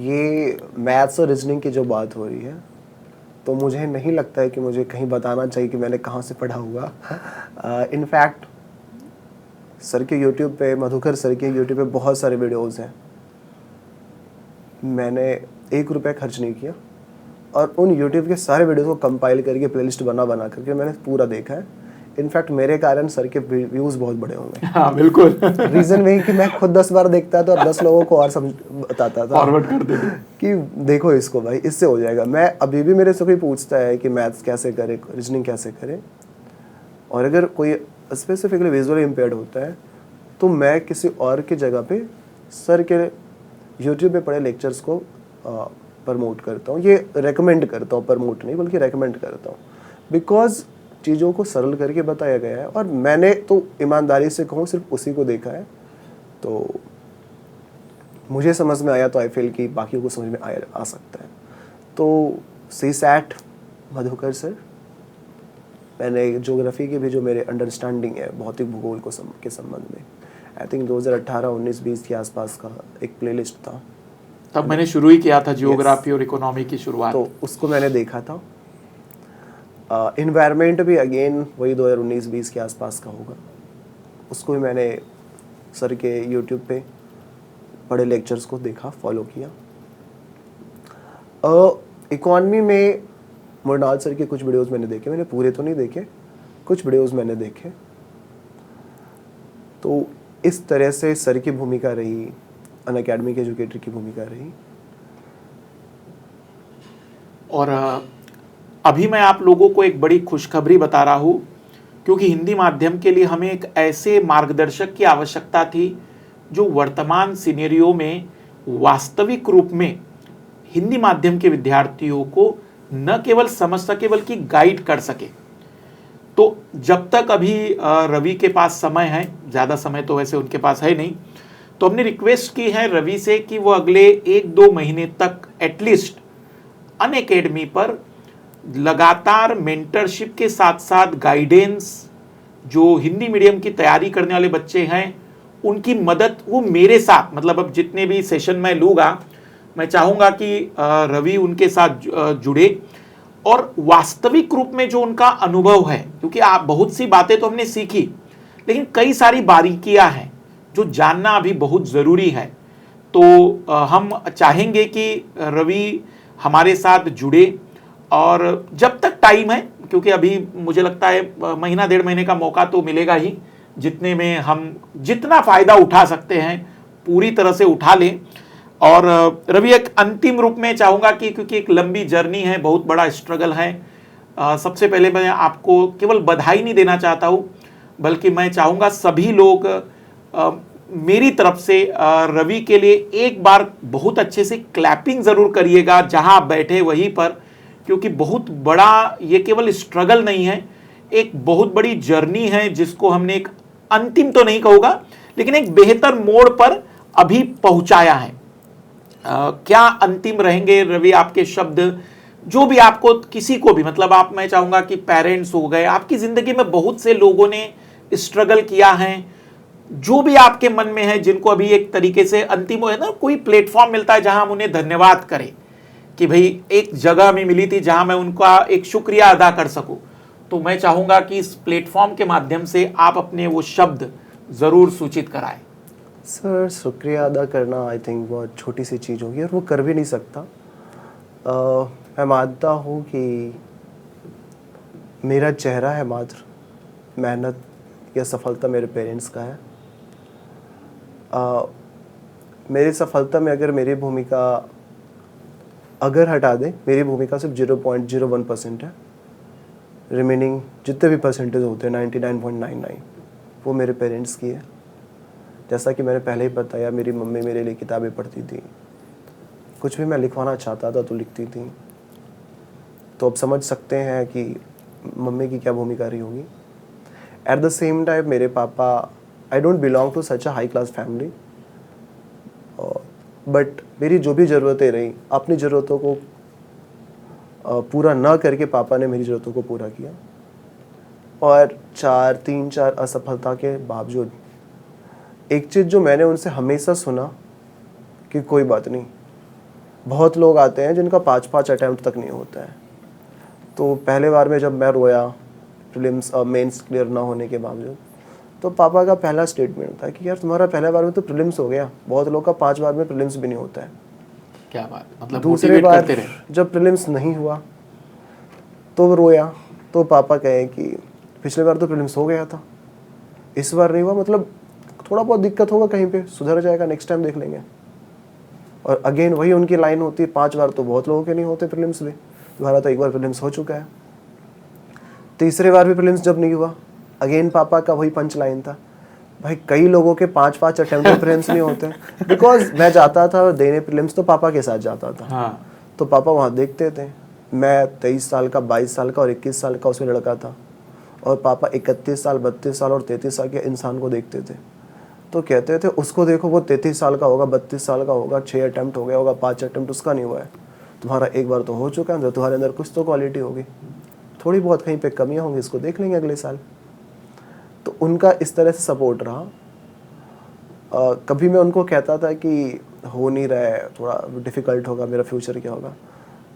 ये मैथ्स और रीजनिंग की जो बात हो रही है, तो मुझे नहीं लगता है कि मुझे कहीं बताना चाहिए कि मैंने कहाँ से पढ़ा हुआ। इनफैक्ट सर के यूट्यूब पे, मधुकर सर के यूट्यूब पे बहुत सारे वीडियोस हैं, मैंने 1 रुपया खर्च नहीं किया और उन यूट्यूब के सारे वीडियोस को कंपाइल करके प्लेलिस्ट बना करके मैंने पूरा देखा है। इनफैक्ट मेरे कारण सर के व्यूज़ बहुत बड़े होंगे। हाँ बिल्कुल। रीज़न वही कि मैं खुद 10 बार देखता था और 10 लोगों को और समझ बताता था, फॉरवर्ड कर देते कि देखो इसको भाई, इससे हो जाएगा। मैं अभी भी, मेरे से कोई पूछता है कि मैथ्स कैसे करे, रीजनिंग कैसे करे, और अगर कोई स्पेसिफिकली विजुअली इम्पेयर्ड होता है, तो मैं किसी और की जगह पे सर के यूट्यूब पे पढ़े लेक्चर्स को प्रमोट करता हूँ। ये रेकमेंड करता हूँ, प्रमोट नहीं बल्कि रेकमेंड करता हूँ, बिकॉज चीज़ों को सरल करके बताया गया है। और मैंने तो ईमानदारी से कहूँ सिर्फ उसी को देखा है, तो मुझे समझ में आया, तो आई फील कि बाकियों को समझ में आ सकता है। तो CSAT मधुकर सर, मैंने ज्योग्राफी की भी जो मेरे अंडरस्टैंडिंग है भौतिक भूगोल को के संबंध में, आई थिंक 2018, 19, 20 के आसपास का एक प्लेलिस्ट था, तब मैंने शुरू ही किया था जियोग्राफी और इकोनॉमी की शुरुआत। तो उसको मैंने देखा था। इन्वायरमेंट भी अगेन वही 2019-20 के आसपास का होगा, उसको भी मैंने सर के यूट्यूब पे पढ़े लेक्चर्स को देखा, फॉलो किया। इकोनॉमी में मुरनाल सर के कुछ वीडियोस मैंने देखे, मैंने पूरे तो नहीं देखे, कुछ वीडियोस मैंने देखे। तो इस तरह से सर की भूमिका रही, अनअकैडमी के एजुकेटर की भूमिका रही। और अभी मैं आप लोगों को एक बड़ी खुशखबरी बता रहा हूँ, क्योंकि हिंदी माध्यम के लिए हमें एक ऐसे मार्गदर्शक की आवश्यकता थी जो वर्तमान सिनेरियो में वास्तविक रूप में हिंदी माध्यम के विद्यार्थियों को न केवल समझ सके बल्कि गाइड कर सके। तो जब तक अभी रवि के पास समय है, ज़्यादा समय तो वैसे उनके पास है नहीं, तो हमने रिक्वेस्ट की है रवि से कि वो अगले 1-2 महीने तक एटलीस्ट अनअकैडमी पर लगातार मेंटरशिप के साथ साथ गाइडेंस, जो हिंदी मीडियम की तैयारी करने वाले बच्चे हैं उनकी मदद वो मेरे साथ, मतलब अब जितने भी सेशन मैं लूँगा, मैं चाहूँगा कि रवि उनके साथ जुड़े और वास्तविक रूप में जो उनका अनुभव है, क्योंकि आप बहुत सी बातें तो हमने सीखी, लेकिन कई सारी बारीकियां हैं जो जानना अभी बहुत ज़रूरी है। तो हम चाहेंगे कि रवि हमारे साथ जुड़े, और जब तक टाइम है, क्योंकि अभी मुझे लगता है 1-1.5 महीने का मौका तो मिलेगा ही, जितने में हम जितना फ़ायदा उठा सकते हैं पूरी तरह से उठा लें। और रवि, एक अंतिम रूप में चाहूँगा कि क्योंकि एक लंबी जर्नी है, बहुत बड़ा स्ट्रगल है, सबसे पहले मैं आपको केवल बधाई नहीं देना चाहता हूँ, बल्कि मैं चाहूँगा सभी लोग मेरी तरफ से रवि के लिए एक बार बहुत अच्छे से क्लैपिंग ज़रूर करिएगा जहाँ आप बैठे वहीं पर, क्योंकि बहुत बड़ा ये केवल स्ट्रगल नहीं है, एक बहुत बड़ी जर्नी है जिसको हमने एक अंतिम तो नहीं कहूँगा लेकिन एक बेहतर मोड़ पर अभी पहुँचाया है। क्या अंतिम रहेंगे रवि आपके शब्द, जो भी आपको किसी को भी, मतलब आप, मैं चाहूँगा कि पेरेंट्स हो गए, आपकी ज़िंदगी में बहुत से लोगों ने स्ट्रगल किया है, जो भी आपके मन में है, जिनको अभी एक तरीके से अंतिम है ना, कोई प्लेटफॉर्म मिलता है जहां हम उन्हें धन्यवाद करें कि भाई एक जगह हमें मिली थी जहां मैं उनका एक शुक्रिया अदा कर सकूं, तो मैं चाहूँगा कि इस प्लेटफॉर्म के माध्यम से आप अपने वो शब्द ज़रूर सूचित कराएं। सर, शुक्रिया अदा करना आई थिंक बहुत छोटी सी चीज़ होगी और वो कर भी नहीं सकता। मैं मानता हूँ कि मेरा चेहरा है मात्र, मेहनत या सफलता मेरे पेरेंट्स का है। मेरी सफलता में अगर मेरी भूमिका अगर हटा दें, मेरी भूमिका सिर्फ 0.01% है, रिमेनिंग जितने भी परसेंटेज होते हैं 99.99 वो मेरे पेरेंट्स की है। जैसा कि मैंने पहले ही बताया, मेरी मम्मी मेरे लिए किताबें पढ़ती थी, कुछ भी मैं लिखवाना चाहता था तो लिखती थी। तो अब समझ सकते हैं कि मम्मी की क्या भूमिका रही होगी। एट द सेम टाइम मेरे पापा, I don't belong to such a high class family, but मेरी जो भी ज़रूरतें रहीं, अपनी ज़रूरतों को पूरा ना करके पापा ने मेरी ज़रूरतों को पूरा किया। और 3-4 असफलता के बावजूद एक चीज़ जो मैंने उनसे हमेशा सुना कि कोई बात नहीं, बहुत लोग आते हैं जिनका 5-5 अटैम्प्ट तक नहीं होता है। तो पहले बार में जब मैं रोया प्रीलिम्स मेंस क्लियर ना होने के बावजूद, तो पापा का पहला स्टेटमेंट था कि यार तुम्हारा पहला बार में तो प्रीलिम्स हो गया, बहुत लोग का 5 बार में प्रीलिम्स भी नहीं होता है। क्या बात, मतलब दूसरे मोटिवेट बार करते रहे। जब प्रीलिम्स नहीं हुआ तो रोया, तो पापा कहे कि पिछले बार तो प्रीलिम्स हो गया था, इस बार नहीं हुआ, मतलब थोड़ा बहुत दिक्कत होगा, कहीं पे सुधर जाएगा, नेक्स्ट टाइम देख लेंगे। और अगेन वही उनकी लाइन होती है, 5 बार तो बहुत लोगों के नहीं होते प्रीलिम्स भी, तुम्हारा तो एक बार प्रीलिम्स हो चुका है। तीसरे बार भी प्रीलिम्स जब नहीं हुआ, अगेन पापा का वही पंच लाइन था, भाई कई लोगों के 5-5 अटेम्प्ट में प्रीलिम्स नहीं होते। बिकॉज मैं जाता था देने प्रीलिम्स तो पापा के साथ जाता था। हाँ। तो पापा वहाँ देखते थे, मैं 23 साल का, 22 साल का और 21 साल का उसमें लड़का था, और पापा 31 साल, 32 साल और 33 साल के इंसान को देखते थे। तो कहते थे उसको देखो, वो 33 साल का होगा, 32 साल का होगा, 6 अटैम्प्ट हो गया होगा, 5 अटैम्प्ट उसका नहीं हुआ है, तुम्हारा एक बार तो हो चुका है, तुम्हारे अंदर कुछ तो क्वालिटी होगी, थोड़ी बहुत कहीं पे कमियां होंगी, इसको देख लेंगे अगले साल। तो उनका इस तरह से सपोर्ट रहा। कभी मैं उनको कहता था कि हो नहीं रहा है, थोड़ा डिफ़िकल्ट होगा, मेरा फ्यूचर क्या होगा,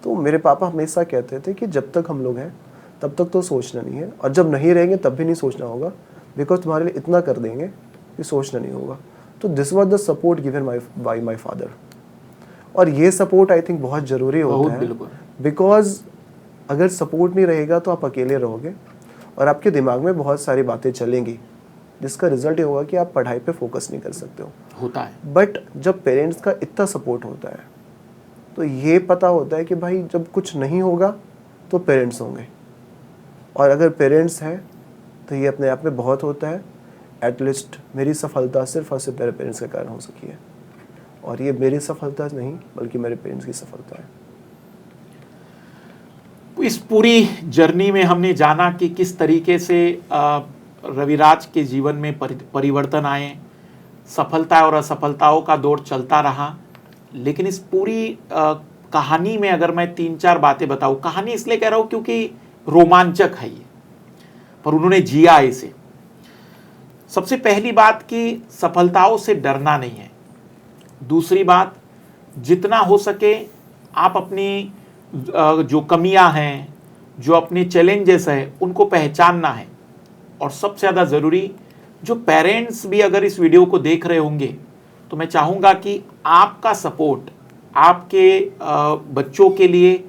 तो मेरे पापा हमेशा कहते थे कि जब तक हम लोग हैं तब तक तो सोचना नहीं है, और जब नहीं रहेंगे तब भी नहीं सोचना होगा, बिकॉज तुम्हारे लिए इतना कर देंगे कि सोचना नहीं होगा। तो this was the support given by my father. और ये सपोर्ट आई थिंक बहुत ज़रूरी होता है, बिकॉज अगर सपोर्ट नहीं रहेगा तो आप अकेले रहोगे और आपके दिमाग में बहुत सारी बातें चलेंगी, जिसका रिजल्ट ये होगा कि आप पढ़ाई पे फोकस नहीं कर सकते हो। होता है। बट जब पेरेंट्स का इतना सपोर्ट होता है तो ये पता होता है कि भाई जब कुछ नहीं होगा तो पेरेंट्स होंगे, और अगर पेरेंट्स हैं तो ये अपने आप में बहुत होता है। एटलीस्ट मेरी सफलता सिर्फ और सिर्फ मेरे पेरेंट्स के कारण हो सकी है, और ये मेरी सफलता नहीं बल्कि मेरे पेरेंट्स की सफलता है। इस पूरी जर्नी में हमने जाना कि किस तरीके से रविराज के जीवन में परिवर्तन आए, सफलता और असफलताओं का दौर चलता रहा। लेकिन इस पूरी कहानी में अगर मैं 3-4 बातें बताऊं, कहानी इसलिए कह रहा हूं क्योंकि रोमांचक है ये, पर उन्होंने जिया इसे। सबसे पहली बात कि सफलताओं से डरना नहीं है। दूसरी बात, जितना हो सके आप अपनी जो कमियां हैं, जो अपने चैलेंजेस हैं, उनको पहचानना है। और सबसे ज़्यादा ज़रूरी, जो पेरेंट्स भी अगर इस वीडियो को देख रहे होंगे तो मैं चाहूँगा कि आपका सपोर्ट आपके बच्चों के लिए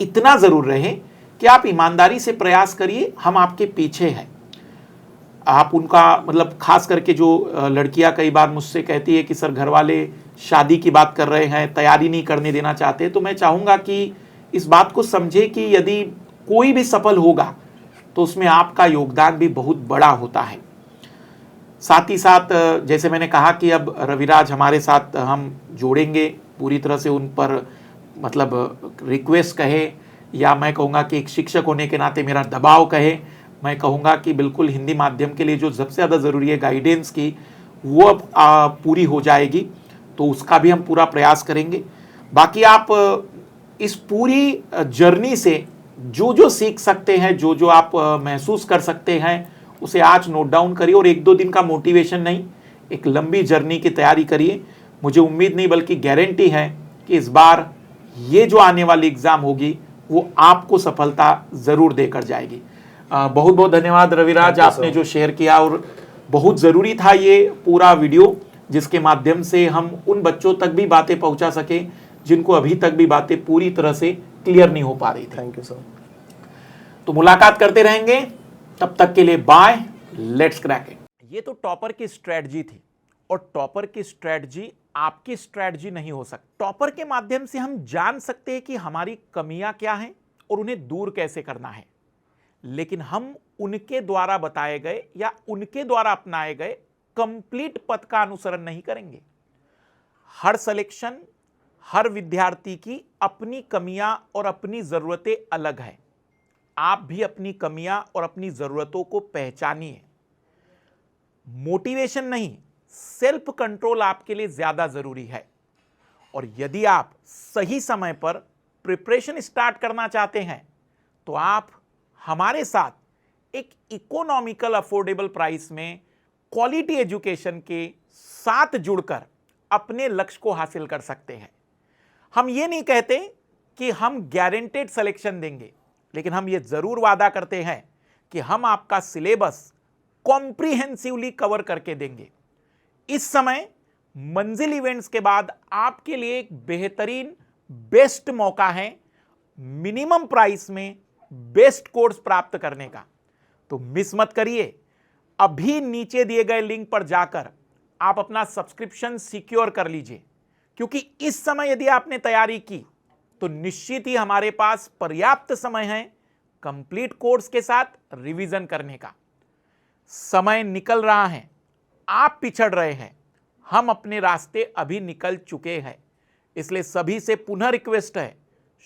इतना ज़रूर रहे कि आप ईमानदारी से प्रयास करिए, हम आपके पीछे हैं। आप उनका मतलब खास करके जो लड़कियां कई बार मुझसे कहती है कि सर घर वाले शादी की बात कर रहे हैं, तैयारी नहीं करने देना चाहते, तो मैं चाहूँगा कि इस बात को समझे कि यदि कोई भी सफल होगा तो उसमें आपका योगदान भी बहुत बड़ा होता है। साथ ही साथ जैसे मैंने कहा कि अब रविराज हमारे साथ हम जोड़ेंगे, पूरी तरह से उन पर मतलब रिक्वेस्ट कहे, या मैं कहूँगा कि एक शिक्षक होने के नाते मेरा दबाव कहे, मैं कहूँगा कि बिल्कुल हिंदी माध्यम के लिए जो सबसे ज़्यादा ज़रूरी है गाइडेंस की, वो अब पूरी हो जाएगी, तो उसका भी हम पूरा प्रयास करेंगे। बाकी आप इस पूरी जर्नी से जो जो सीख सकते हैं, जो जो आप महसूस कर सकते हैं, उसे आज नोट डाउन करिए, और 1-2 दिन का मोटिवेशन नहीं, एक लंबी जर्नी की तैयारी करिए। मुझे उम्मीद नहीं बल्कि गारंटी है कि इस बार ये जो आने वाली एग्ज़ाम होगी वो आपको सफलता ज़रूर देकर जाएगी। बहुत बहुत धन्यवाद रविराज, आपने जो शेयर किया, और बहुत ज़रूरी था ये पूरा वीडियो, जिसके माध्यम से हम उन बच्चों तक भी बातें पहुंचा सके जिनको अभी तक भी बातें पूरी तरह से क्लियर नहीं हो पा रही थी। Thank you sir. तो मुलाकात करते रहेंगे, तब तक के लिए बाय, लेट्स क्रैक इट। ये तो टॉपर की स्ट्रेटजी थी, और टॉपर की स्ट्रेटजी आपकी स्ट्रेटजी नहीं हो सकती। टॉपर के माध्यम से हम जान सकते हैं कि हमारी कमियां क्या हैं और उन्हें दूर कैसे करना है, लेकिन हम उनके द्वारा बताए गए या उनके द्वारा अपनाए गए कंप्लीट पथ का अनुसरण नहीं करेंगे। हर सिलेक्शन, हर विद्यार्थी की अपनी कमियां और अपनी जरूरतें अलग है। आप भी अपनी कमियां और अपनी जरूरतों को पहचानिए। मोटिवेशन नहीं, सेल्फ कंट्रोल आपके लिए ज्यादा जरूरी है। और यदि आप सही समय पर प्रिपरेशन स्टार्ट करना चाहते हैं तो आप हमारे साथ एक इकोनॉमिकल अफोर्डेबल प्राइस में क्वालिटी एजुकेशन के साथ जुड़कर अपने लक्ष्य को हासिल कर सकते हैं। हम ये नहीं कहते कि हम गारंटेड सिलेक्शन देंगे, लेकिन हम ये जरूर वादा करते हैं कि हम आपका सिलेबस कॉम्प्रिहेंसिवली कवर करके देंगे। इस समय मंजिल इवेंट्स के बाद आपके लिए एक बेहतरीन बेस्ट मौका है मिनिमम प्राइस में बेस्ट कोर्स प्राप्त करने का। तो मिस मत करिए, अभी नीचे दिए गए लिंक पर जाकर आप अपना सब्सक्रिप्शन सिक्योर कर लीजिए, क्योंकि इस समय यदि आपने तैयारी की तो निश्चित ही हमारे पास पर्याप्त समय है कंप्लीट कोर्स के साथ रिवीजन करने का। समय निकल रहा है, आप पिछड़ रहे हैं, हम अपने रास्ते अभी निकल चुके हैं। इसलिए सभी से पुनः रिक्वेस्ट है,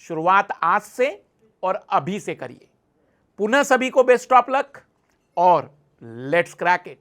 शुरुआत आज से और अभी से करिए। पुनः सभी को बेस्ट ऑफ लक और लेट्स क्रैक इट।